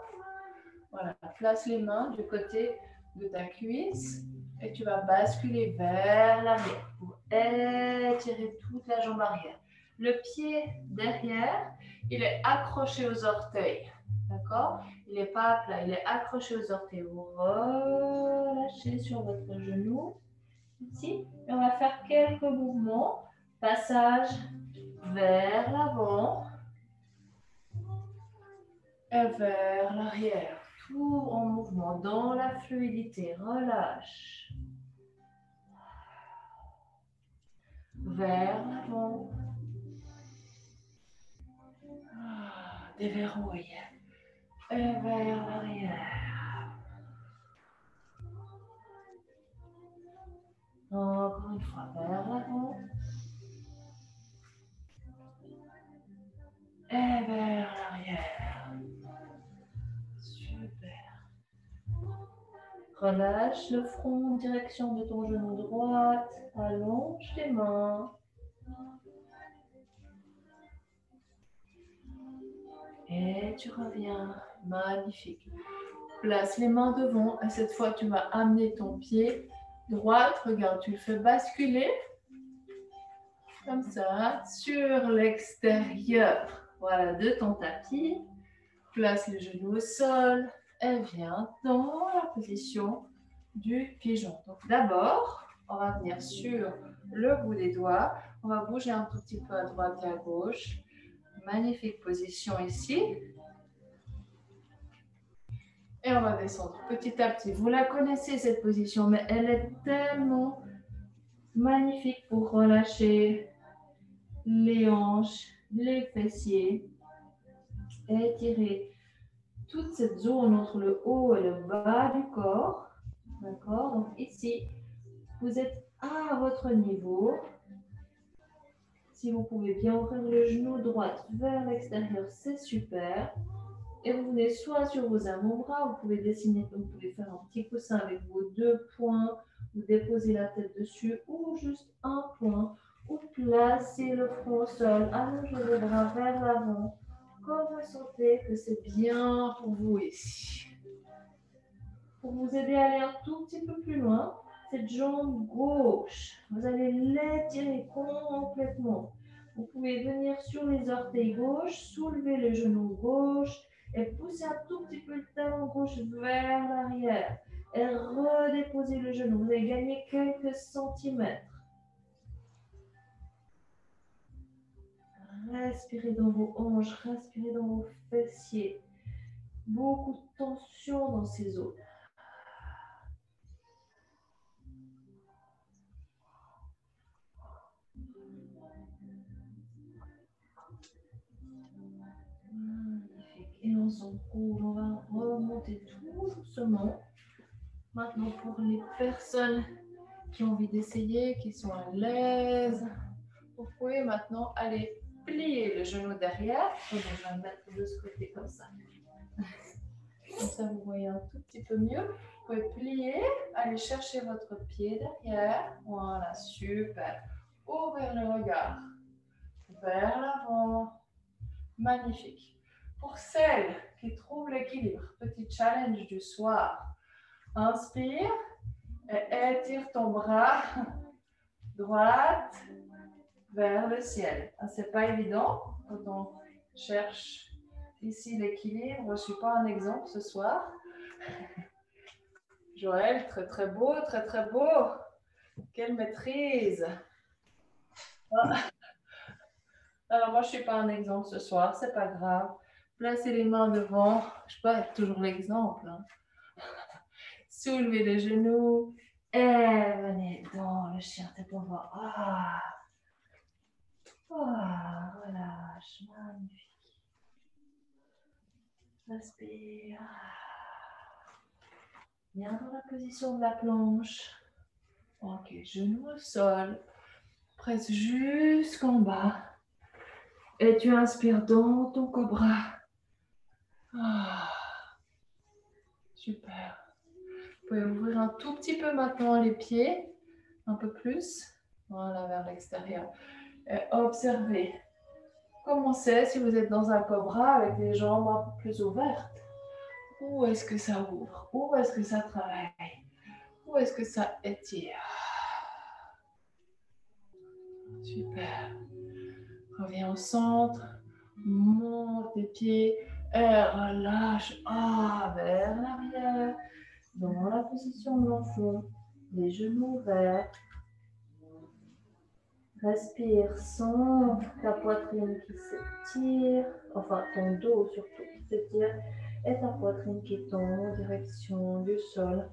Voilà, place les mains du côté de ta cuisse et tu vas basculer vers l'arrière pour étirer toute la jambe arrière. Le pied derrière, il est accroché aux orteils. D'accord? Il n'est pas plat, il est accroché aux orteils. Vous relâchez sur votre genou. Ici, et on va faire quelques mouvements. Passage vers l'avant et vers l'arrière. Tout en mouvement, dans la fluidité. Relâche. Vers l'avant. Déverrouille. Et vers l'arrière. Encore une fois, vers l'avant. Et vers l'arrière. Super. Relâche le front en direction de ton genou droit. Allonge tes mains. Et tu reviens. Magnifique. Place les mains devant. Et cette fois, tu vas amener ton pied droit. Regarde, tu le fais basculer. Comme ça. Sur l'extérieur. Voilà, de ton tapis. Place les genoux au sol. Et viens dans la position du pigeon. Donc d'abord, on va venir sur le bout des doigts. On va bouger un tout petit peu à droite et à gauche. Magnifique position ici. Et on va descendre petit à petit. Vous la connaissez cette position, mais elle est tellement magnifique pour relâcher les hanches, les fessiers. Étirer toute cette zone entre le haut et le bas du corps. D'accord? Donc ici, vous êtes à votre niveau. Si vous pouvez bien ouvrir le genou droit vers l'extérieur, c'est super. Et vous venez soit sur vos avant-bras, vous pouvez dessiner, vous pouvez faire un petit coussin avec vos deux poings, vous déposez la tête dessus, ou juste un point, ou placez le front au sol, allongez les bras vers l'avant, comme vous sentez que c'est bien pour vous ici. Pour vous aider à aller un tout petit peu plus loin, cette jambe gauche. Vous allez l'étirer complètement. Vous pouvez venir sur les orteils gauches, soulever le genou gauche et pousser un tout petit peu le talon gauche vers l'arrière. Et redéposer le genou. Vous allez gagner quelques centimètres. Respirez dans vos hanches, respirez dans vos fessiers. Beaucoup de tension dans ces os. Magnifique. Et on s'enroule, on va remonter tout doucement. Maintenant, pour les personnes qui ont envie d'essayer, qui sont à l'aise, vous pouvez maintenant aller plier le genou derrière. On va le mettre de ce côté comme ça. Comme ça, vous voyez un tout petit peu mieux. Vous pouvez plier, aller chercher votre pied derrière. Voilà, super. Ouvrir le regard vers l'avant. Magnifique. Pour celles qui trouvent l'équilibre, petit challenge du soir. Inspire et étire ton bras droite vers le ciel. C'est pas évident quand on cherche ici l'équilibre. Je ne suis pas un exemple ce soir. Joël, très très beau, très très beau. Quelle maîtrise. Alors moi, je ne suis pas un exemple ce soir, c'est pas grave. Placez les mains devant. Je ne peux pas être toujours l'exemple. Hein. Soulevez les genoux et venez dans le chien tête en bas. Relâche, magnifique. Respire. Bien dans la position de la planche. Ok, genoux au sol. Presse jusqu'en bas. Et tu inspires dans ton cobra. Super. Vous pouvez ouvrir un tout petit peu maintenant les pieds. Un peu plus. Voilà, vers l'extérieur. Et observez. Comment c'est si vous êtes dans un cobra avec les jambes un peu plus ouvertes? Où est-ce que ça ouvre? Où est-ce que ça travaille? Où est-ce que ça étire? Super. Reviens au centre. Monte tes pieds. Et relâche. Vers l'arrière. Dans la position de l'enfant. Les genoux ouverts. Respire, sens ta poitrine qui s'étire, enfin ton dos surtout qui s'étire, et ta poitrine qui tombe en direction du sol.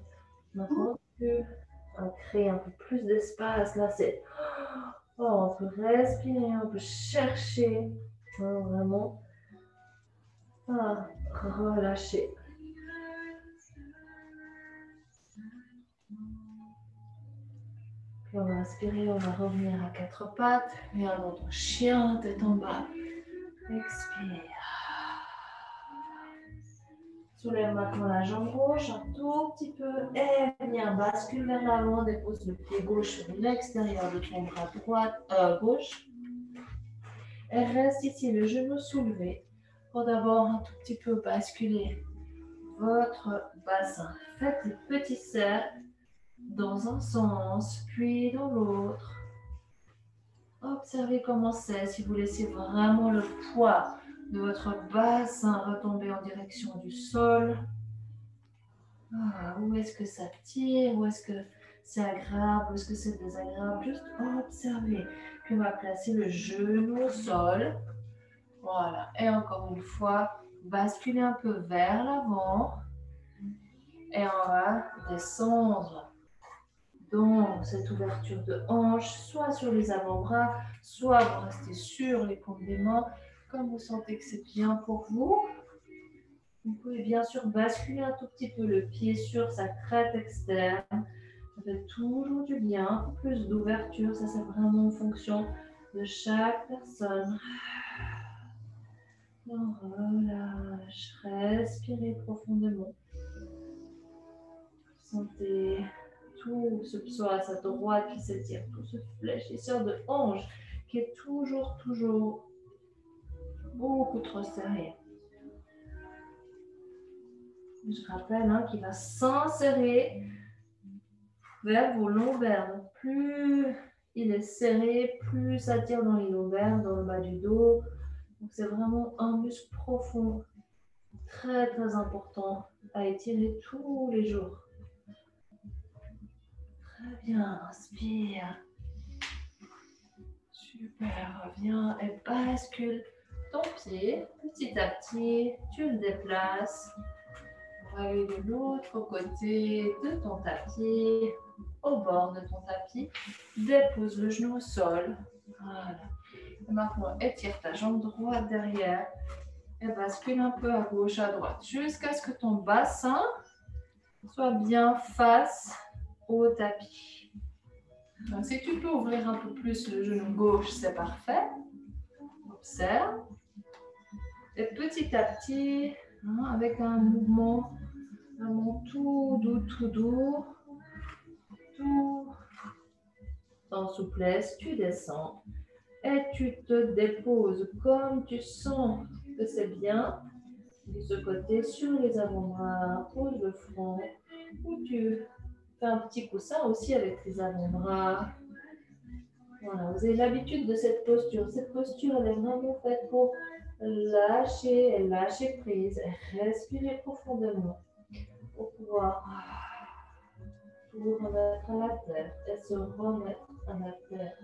Maintenant, tu crées un peu plus d'espace. Là, c'est... on peut respirer, on peut chercher, vraiment relâcher. Puis on va inspirer, on va revenir à quatre pattes. Viens dans ton chien, tête en bas. Expire. Soulève maintenant la jambe gauche un tout petit peu. Et viens, bascule vers l'avant. Dépose le pied gauche sur l'extérieur de ton bras gauche. Et reste ici, le genou soulevé. Pour d'abord un tout petit peu basculer votre bassin. Faites des petits cercles dans un sens, puis dans l'autre. Observez comment c'est si vous laissez vraiment le poids de votre bassin retomber en direction du sol. Où est-ce que ça tire? Où est-ce que c'est agréable? Où est-ce que c'est désagréable? Juste observez. Puis on va placer le genou au sol. Voilà. Et encore une fois, basculer un peu vers l'avant. Et on va descendre. Donc, cette ouverture de hanche, soit sur les avant-bras, soit vous restez sur les paumes des mains, comme vous sentez que c'est bien pour vous. Vous pouvez bien sûr basculer un tout petit peu le pied sur sa crête externe. Ça fait toujours du bien, un peu plus d'ouverture. Ça, c'est vraiment en fonction de chaque personne. On relâche, respirez profondément. Sentez tout ce psoas à droite qui s'étire, tout ce fléchisseur de hanche qui est toujours beaucoup trop serré. Je rappelle qu'il va s'insérer vers vos lombaires. Donc, plus il est serré, plus ça tire dans les lombaires, dans le bas du dos. Donc, c'est vraiment un muscle profond, très très important à étirer tous les jours. Très bien, inspire. Super, reviens et bascule ton pied. Petit à petit, tu le déplaces. On va aller de l'autre côté de ton tapis, au bord de ton tapis. Dépose le genou au sol. Voilà. Et maintenant, étire ta jambe droite derrière et bascule un peu à gauche, à droite, jusqu'à ce que ton bassin soit bien face au tapis. Donc, si tu peux ouvrir un peu plus le genou gauche, c'est parfait. Observe. Et petit à petit, avec un mouvement vraiment tout doux, tout en souplesse, tu descends et tu te déposes comme tu sens que c'est bien. De ce côté, sur les avant-bras, pose le front, ou tu fais un petit coussin aussi avec tes avant-bras. Voilà, vous avez l'habitude de cette posture. Cette posture, elle est vraiment faite pour lâcher et lâcher prise, et respirer profondément pour pouvoir tout remettre à la terre et se remettre à la terre.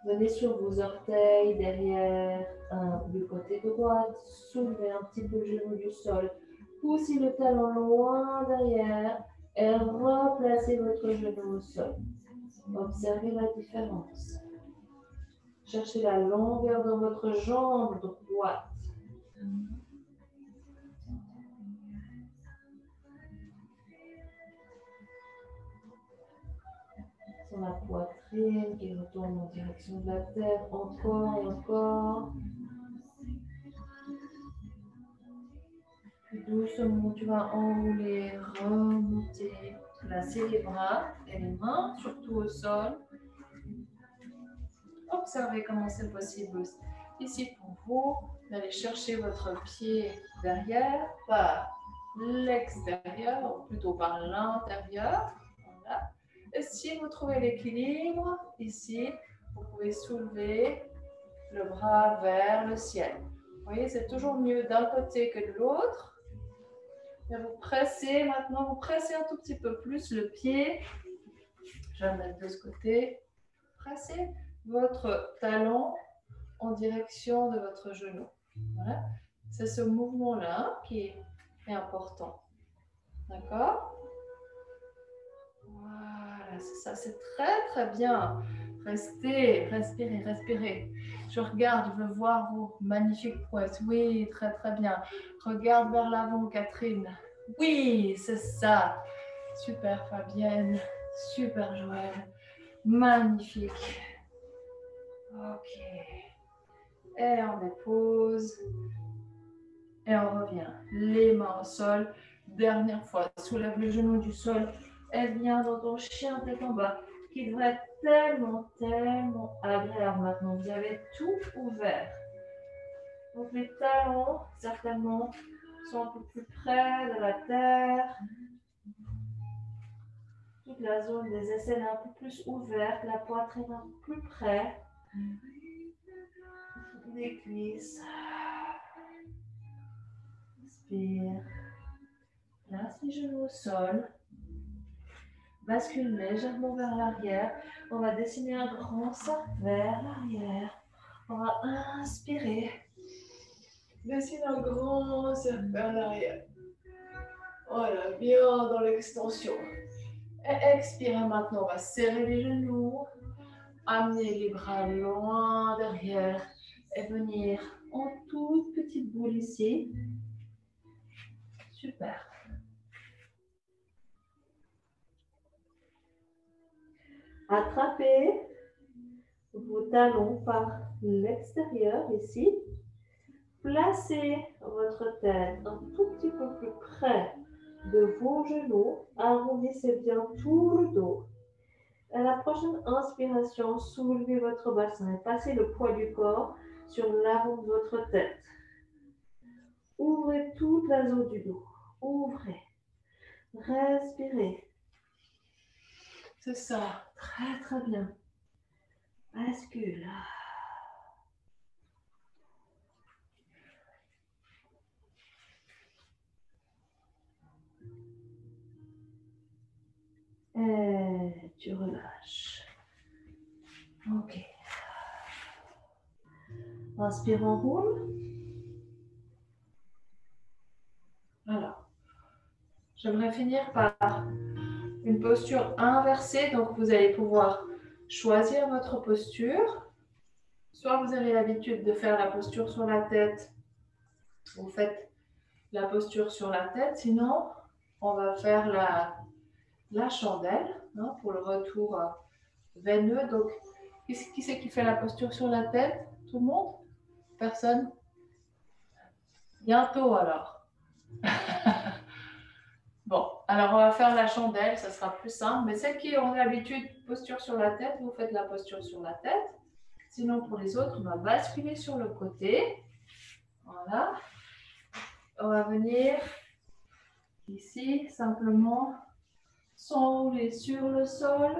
Venez sur vos orteils derrière, du côté droit, soulevez un petit peu le genou du sol, poussez le talon loin derrière et replacez votre genou au sol. Observez la différence. Cherchez la longueur dans votre jambe droite. Sur la poitrine qui retourne en direction de la terre, encore et encore. Puis doucement, tu vas enrouler, remonter, placer les bras et les mains, surtout au sol. Observez comment c'est possible ici pour vous d'aller chercher votre pied derrière par l'extérieur, ou plutôt par l'intérieur. Voilà. Et si vous trouvez l'équilibre, ici, vous pouvez soulever le bras vers le ciel. Vous voyez, c'est toujours mieux d'un côté que de l'autre. Et vous pressez maintenant, vous pressez un tout petit peu plus le pied. Je vais mettre de ce côté. Pressez votre talon en direction de votre genou. Voilà. C'est ce mouvement-là qui est important. D'accord? Voilà, c'est ça, c'est très très bien. Restez, respirez, respirez. Je regarde, je veux voir vos magnifiques prouesses. Oui, très très bien. Regarde vers l'avant, Catherine. Oui, c'est ça. Super Fabienne, super Joël. Magnifique. Ok. Et on dépose. Et on revient. Les mains au sol. Dernière fois, soulève le genou du sol. Et viens dans ton chien tête en bas, qui devrait être tellement, tellement agréable maintenant. Vous avez tout ouvert. Donc les talons, certainement, sont un peu plus près de la terre. Toute la zone des aisselles est un peu plus ouverte, la poitrine un peu plus près des cuisses. Inspire. Place les genoux au sol. Bascule légèrement vers l'arrière. On va dessiner un grand cercle vers l'arrière. On va inspirer. Dessine un grand cercle vers l'arrière. Voilà, bien dans l'extension. Et expirez maintenant. On va serrer les genoux. Amener les bras loin derrière. Et venir en toute petite boule ici. Super. Attrapez vos talons par l'extérieur ici. Placez votre tête un tout petit peu plus près de vos genoux. Arrondissez bien tout le dos. À la prochaine inspiration, soulevez votre bassin et passez le poids du corps sur l'avant de votre tête. Ouvrez toute la zone du dos. Ouvrez. Respirez. C'est ça. Très, très bien. Bascule. Et tu relâches. Ok. Inspire, on roule. Alors, j'aimerais finir par une posture inversée. Donc, vous allez pouvoir choisir votre posture. Soit vous avez l'habitude de faire la posture sur la tête. Vous faites la posture sur la tête. Sinon, on va faire la chandelle pour le retour veineux. Donc, qui c'est qui fait la posture sur la tête? Tout le monde? Personne? Bientôt alors. Bon, alors on va faire la chandelle, ça sera plus simple. Mais celles qui ont l'habitude, posture sur la tête, vous faites la posture sur la tête. Sinon, pour les autres, on va basculer sur le côté. Voilà. On va venir ici, simplement s'enrouler sur le sol.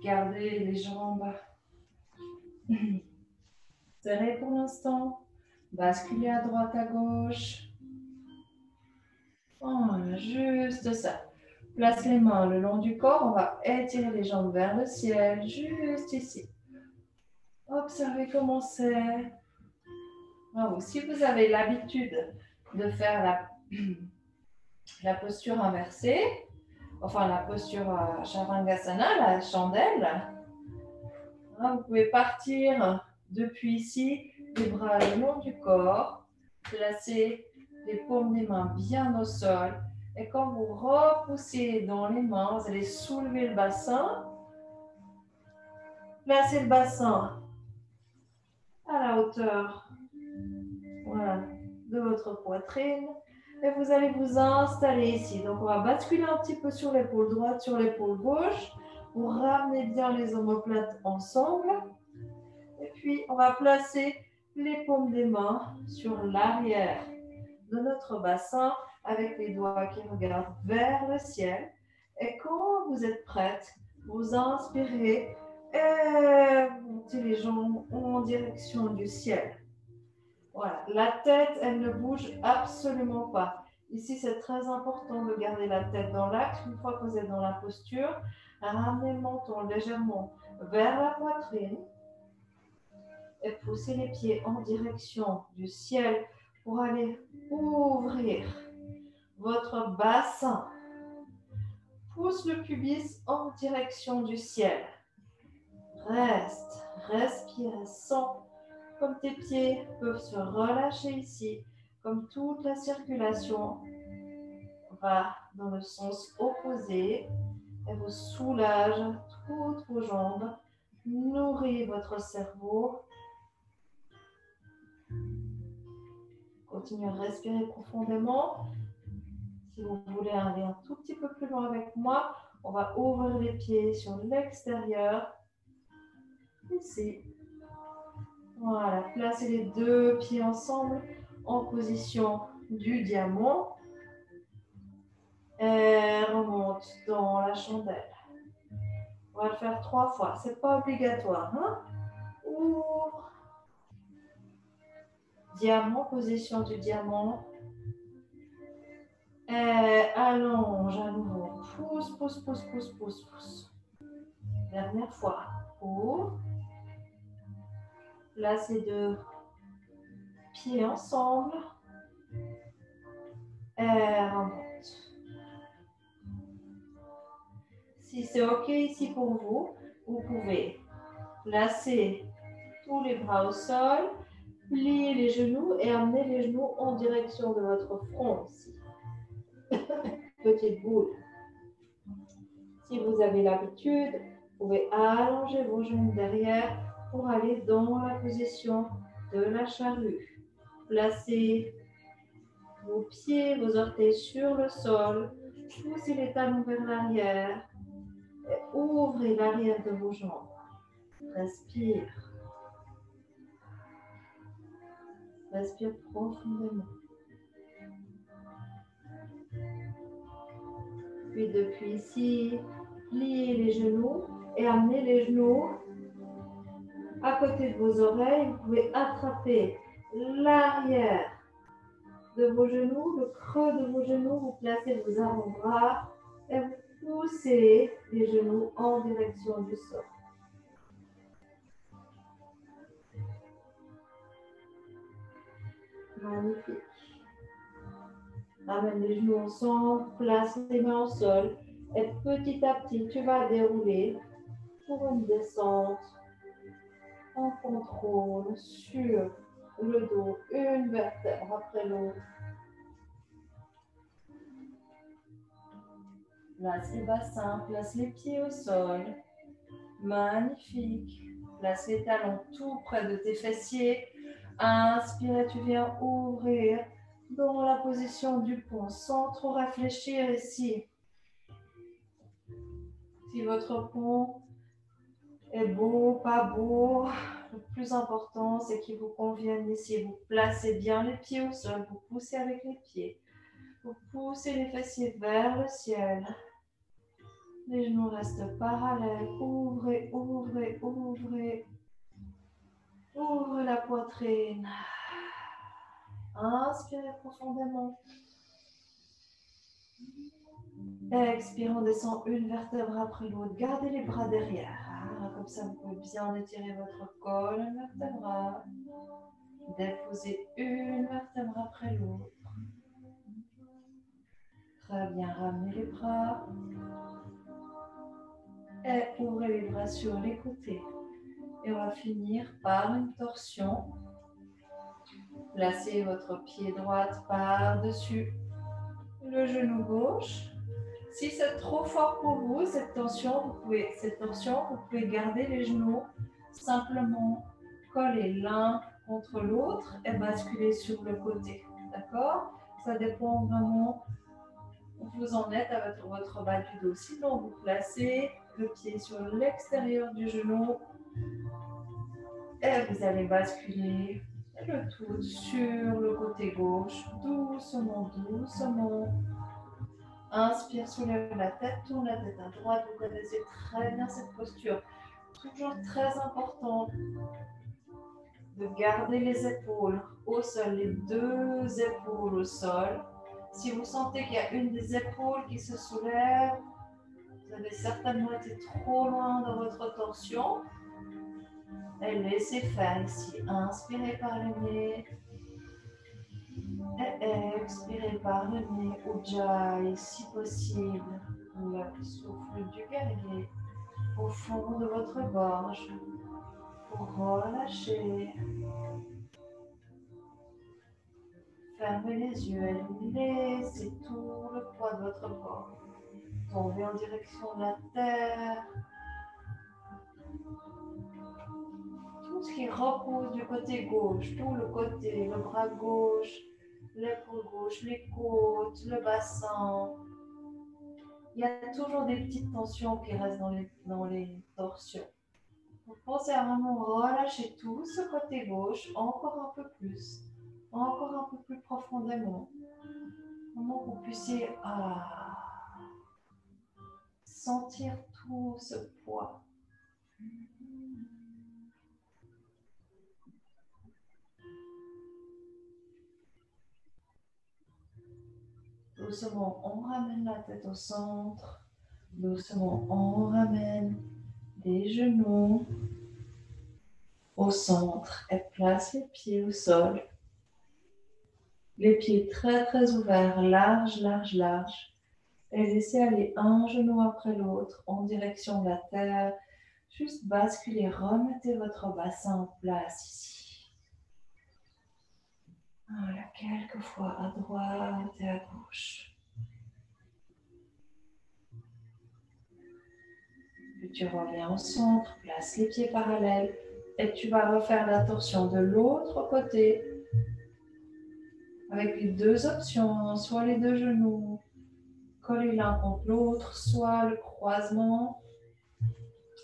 Gardez les jambes serrées pour l'instant. Basculez à droite, à gauche. Voilà, juste ça. Place les mains le long du corps. On va étirer les jambes vers le ciel, juste ici. Observez comment c'est. Bravo. Si vous avez l'habitude de faire la posture inversée, enfin la posture Shavasana, la chandelle, vous pouvez partir depuis ici, les bras le long du corps, placer les paumes des mains bien au sol. Et quand vous repoussez dans les mains, vous allez soulever le bassin, placer le bassin à la hauteur voilà, de votre poitrine. Et vous allez vous installer ici. Donc, on va basculer un petit peu sur l'épaule droite, sur l'épaule gauche. Vous ramenez bien les omoplates ensemble. Et puis, on va placer les paumes des mains sur l'arrière de notre bassin avec les doigts qui regardent vers le ciel. Et quand vous êtes prête, vous inspirez et vous montez les jambes en direction du ciel. Voilà, la tête, elle ne bouge absolument pas. Ici, c'est très important de garder la tête dans l'axe. Une fois que vous êtes dans la posture, ramenez le menton légèrement vers la poitrine et poussez les pieds en direction du ciel pour aller ouvrir votre bassin. Pousse le pubis en direction du ciel. Reste, respire, sens comme tes pieds peuvent se relâcher ici, comme toute la circulation va dans le sens opposé et vous soulage toutes vos jambes, nourrit votre cerveau. Continuez à respirer profondément. Si vous voulez aller un tout petit peu plus loin avec moi, on va ouvrir les pieds sur l'extérieur. Ici. Voilà, placez les deux pieds ensemble en position du diamant. Et remonte dans la chandelle. On va le faire 3 fois. C'est pas obligatoire. Hein? Ouvre. Diamant, position du diamant. Et allonge à nouveau. Pousse, pousse, pousse, pousse, pousse, pousse. Dernière fois. Ouvre. Place les deux pieds ensemble. Et remonte. Si c'est OK ici pour vous, vous pouvez placer tous les bras au sol, plier les genoux et amener les genoux en direction de votre front ici. Petite boule. Si vous avez l'habitude, vous pouvez allonger vos jambes derrière pour aller dans la position de la charrue. Placez vos pieds, vos orteils sur le sol, poussez les talons vers l'arrière et ouvrez l'arrière de vos jambes. Respire. Respire profondément. Puis depuis ici, pliez les genoux et amenez les genoux à côté de vos oreilles. Vous pouvez attraper l'arrière de vos genoux, le creux de vos genoux. Vous placez vos avant-bras et vous poussez les genoux en direction du sol. Magnifique. Ramène les genoux ensemble, place les mains au sol. Et petit à petit, tu vas dérouler pour une descente en contrôle sur le dos, une vertèbre après l'autre. Place les bassins, place les pieds au sol. Magnifique. Place les talons tout près de tes fessiers. Inspire, tu viens ouvrir dans la position du pont sans trop réfléchir ici. Si votre pont est beau, pas beau, le plus important c'est qu'il vous convienne ici. Vous placez bien les pieds au sol, vous poussez avec les pieds. Vous poussez les fessiers vers le ciel. Les genoux restent parallèles. Ouvrez, ouvrez, ouvrez. Ouvrez la poitrine. Inspirez profondément. Expirez, on descend une vertèbre après l'autre. Gardez les bras derrière. Comme ça, vous pouvez bien étirer votre colonne vertébrale. Déposez une vertèbre après l'autre. Très bien, ramenez les bras. Et ouvrez les bras sur les côtés. Et on va finir par une torsion. Placez votre pied droit par-dessus le genou gauche. Si c'est trop fort pour vous, cette torsion, vous pouvez garder les genoux simplement collés l'un contre l'autre et basculer sur le côté. D'accord? Ça dépend vraiment où vous en êtes avec votre bas du dos. Sinon, vous placez le pied sur l'extérieur du genou et vous allez basculer le tout sur le côté gauche, doucement, doucement. Inspire, soulève la tête, tourne la tête à droite. Vous connaissez très bien cette posture. Toujours très important de garder les épaules au sol, les deux épaules au sol. Si vous sentez qu'il y a une des épaules qui se soulève, vous avez certainement été trop loin dans votre torsion. Et laissez faire ici. Inspirez par le nez. Et expirez par le nez. Ujjayi, si possible. Le souffle du guerrier au fond de votre gorge. Pour relâcher. Fermez les yeux et laissez tout le poids de votre corps tomber en direction de la terre. Tout ce qui repose du côté gauche, tout le côté, le bras gauche, l'épaule gauche, les côtes, le bassin. Il y a toujours des petites tensions qui restent dans les torsions. Vous pensez à vraiment relâcher tout ce côté gauche, encore un peu plus profondément. Vraiment que vous puissiez sentir tout ce poids. Doucement, on ramène la tête au centre. Doucement, on ramène les genoux au centre et place les pieds au sol. Les pieds très très ouverts, large, large, large. Et laissez aller un genou après l'autre en direction de la terre. Juste basculez, remettez votre bassin en place ici. Voilà, quelques fois à droite et à gauche. Puis tu reviens au centre, place les pieds parallèles et tu vas refaire la torsion de l'autre côté avec les deux options, soit les deux genoux collés l'un contre l'autre, soit le croisement,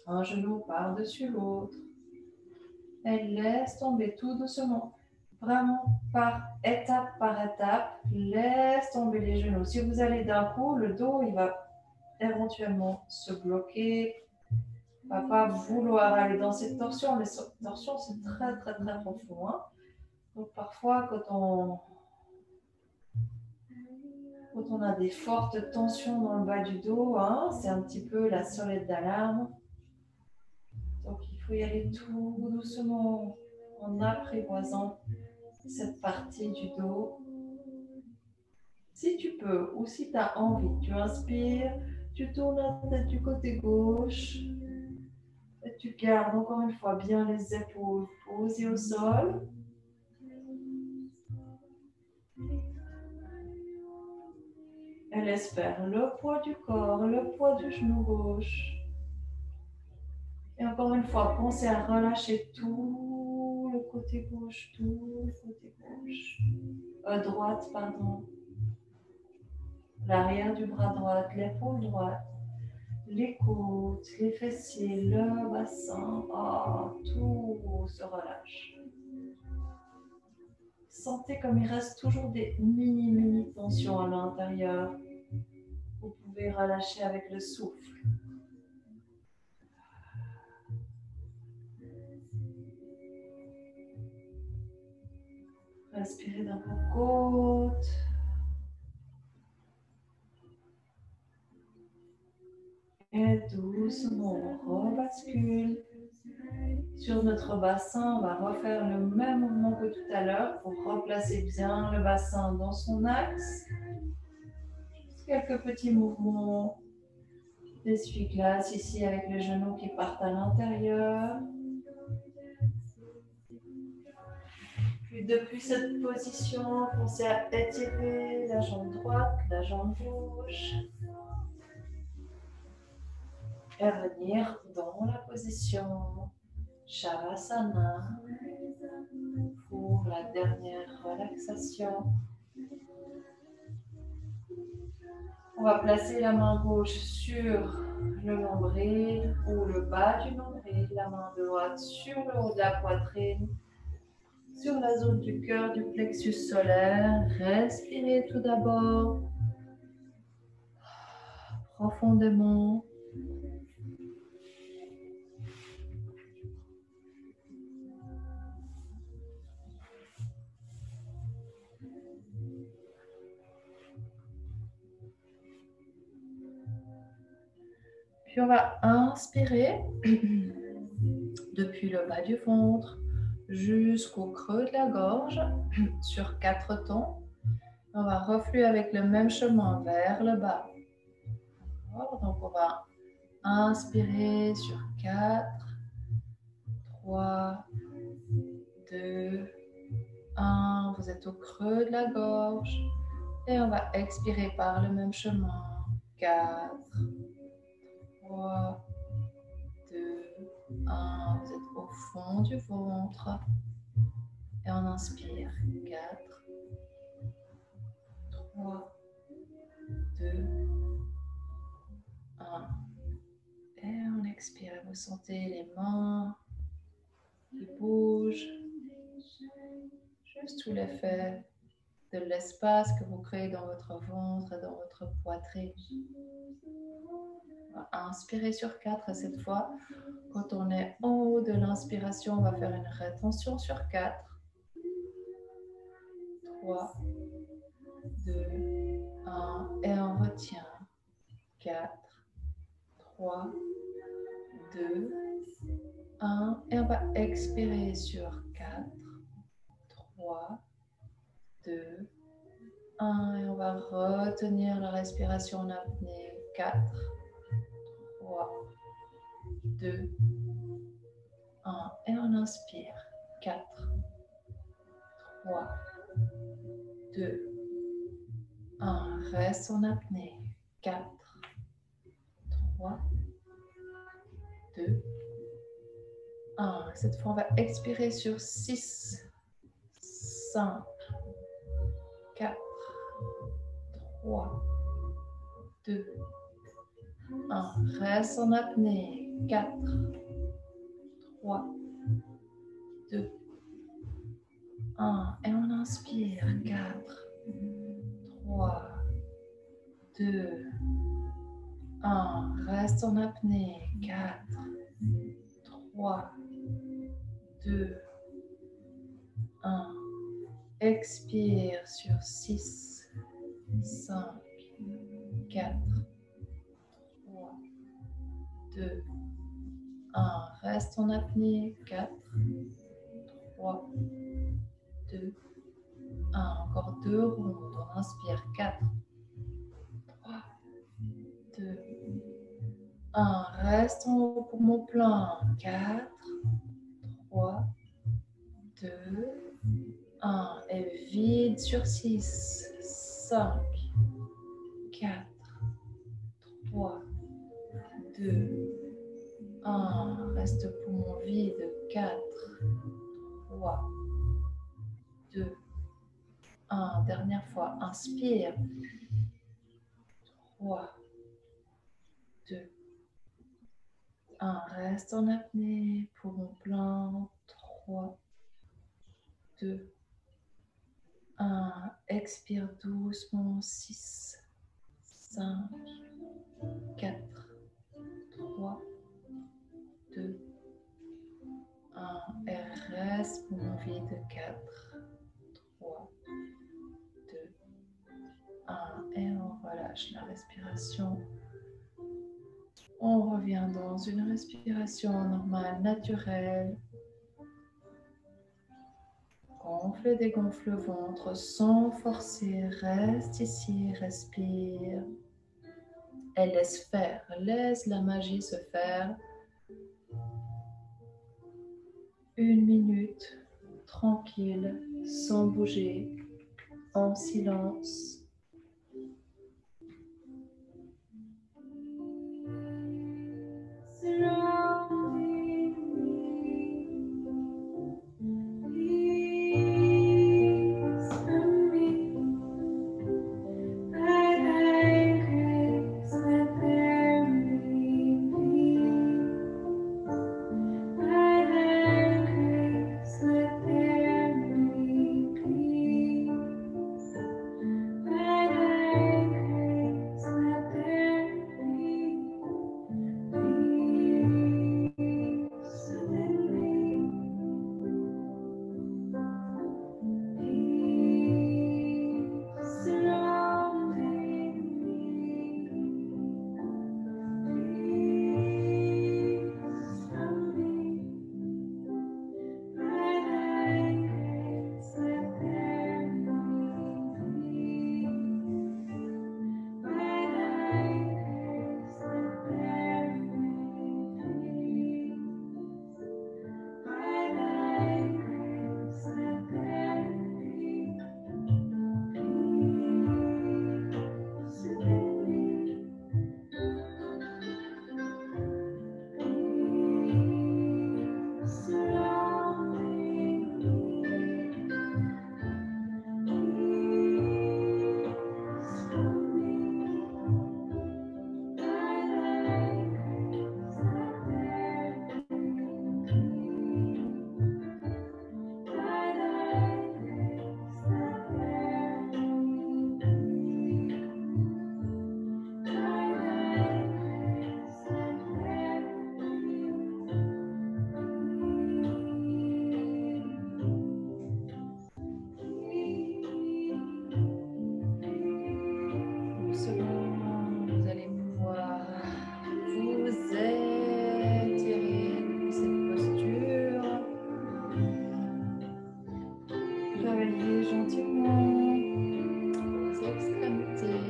un genou par-dessus l'autre. Et laisse tomber tout doucement, vraiment par étape, laisse tomber les genoux. Si vous allez d'un coup, le dos il va éventuellement se bloquer. On ne va pas vouloir aller dans cette torsion, mais cette torsion, c'est très, très, très profond. Hein. Donc, parfois, quand on a des fortes tensions dans le bas du dos, hein, c'est un petit peu la sonnette d'alarme. Donc, il faut y aller tout doucement en apprivoisant cette partie du dos. Si tu peux ou si tu as envie, tu inspires, tu tournes la tête du côté gauche et tu gardes encore une fois bien les épaules posées au sol. Et laisse faire le poids du corps, le poids du genou gauche. Et encore une fois, pensez à relâcher tout le côté gauche, tout le côté gauche. Droite, pardon. L'arrière du bras droit, l'épaule droite, les côtes, les fessiers, le bassin. Oh, tout se relâche. Sentez comme il reste toujours des mini tensions à l'intérieur. Vous pouvez relâcher avec le souffle. Respirez dans vos côtes. Et doucement, on rebascule. Sur notre bassin, on va refaire le même mouvement que tout à l'heure pour replacer bien le bassin dans son axe. Quelques petits mouvements d'essuie-glace ici avec les genoux qui partent à l'intérieur. Puis depuis cette position, pensez à étirer la jambe droite, la jambe gauche. Et revenir dans la position Shavasana pour la dernière relaxation. On va placer la main gauche sur le nombril ou le bas du nombril, la main droite sur le haut de la poitrine, sur la zone du cœur, du plexus solaire. Respirez tout d'abord profondément. Puis on va inspirer depuis le bas du ventre jusqu'au creux de la gorge sur 4 temps. On va refluer avec le même chemin vers le bas. Donc on va inspirer sur 4, 3, 2, 1. Vous êtes au creux de la gorge. Et on va expirer par le même chemin. 4, 3, 2, 1. Vous êtes au fond du ventre. Et on inspire. 4, 3, 2, 1. Et on expire. Vous sentez les mains qui bougent. Juste tout l'effet de l'espace que vous créez dans votre ventre et dans votre poitrine. On va inspirer sur 4 et cette fois, quand on est en haut de l'inspiration, on va faire une rétention sur 4. 3, 2, 1 et on retient. 4, 3, 2, 1 et on va expirer sur 4, 3, 2, 1 et on va retenir la respiration en apnée. 4, 3, 2, 1 et on inspire. 4, 3, 2, 1. Reste en apnée. 4, 3, 2, 1. Cette fois, on va expirer sur 6, 5, 4, 3, 2, 1. Reste en apnée. 4, 3, 2, 1. Et on inspire. 4, 3, 2, 1. Reste en apnée. 4, 3, 2, 1. Expire sur 6, 5, 4, 3, 2, 1. Reste en apnée. 4, 3, 2, 1. Encore 2 rondes. On inspire. 4, 3, 2, 1. Reste en haut poumon plein. 4, 3, 2, 1. Et vide sur 6, 5, 4, 3, 2, 1. Reste poumon vide. 4, 3, 2, 1. Dernière fois. Inspire. 3, 2, 1. Reste en apnée. Poumon plein. 3, 2, 1. Expire doucement. 6, 5, 4, 3, 2, 1. Et reste poumon vide. 4, 3, 2, 1. Et on relâche la respiration. On revient dans une respiration normale, naturelle. Gonfle et dégonfle le ventre sans forcer. Reste ici, respire. Et laisse faire. Laisse la magie se faire. 1 minute, tranquille, sans bouger, en silence. Vous allez pouvoir vous étirer depuis cette posture. Réveillez gentiment les extrémités.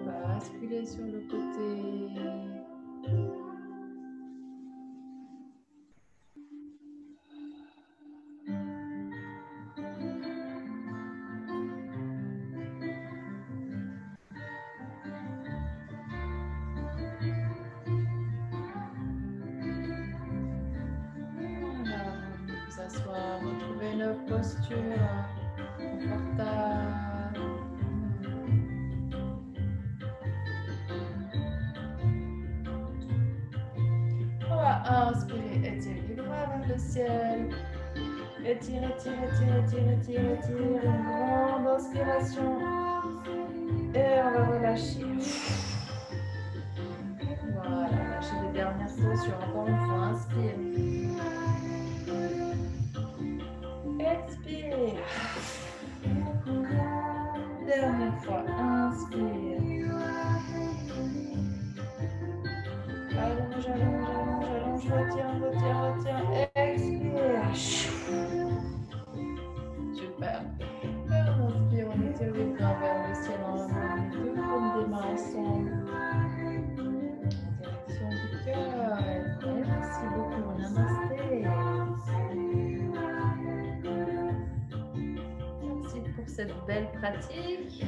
Basculez sur le côté. Voilà, vous asseoir, retrouver une posture confortable. Inspirez, étirez les bras vers le ciel. Étire, étire, étire, étire, étire, étire. Une grande inspiration. Et on va relâcher. Voilà, lâchez les dernières postures. Encore une fois, inspire. Expire. Dernière fois, inspire. Allonge, allonge, allonge, allonge, retiens, retiens, retiens. Expire. Super. Et on inspire, on étire les bras vers le ciel en remontant les deux paumes des mains ensemble. Direction du cœur. Et merci beaucoup. Namasté. Merci pour cette belle pratique.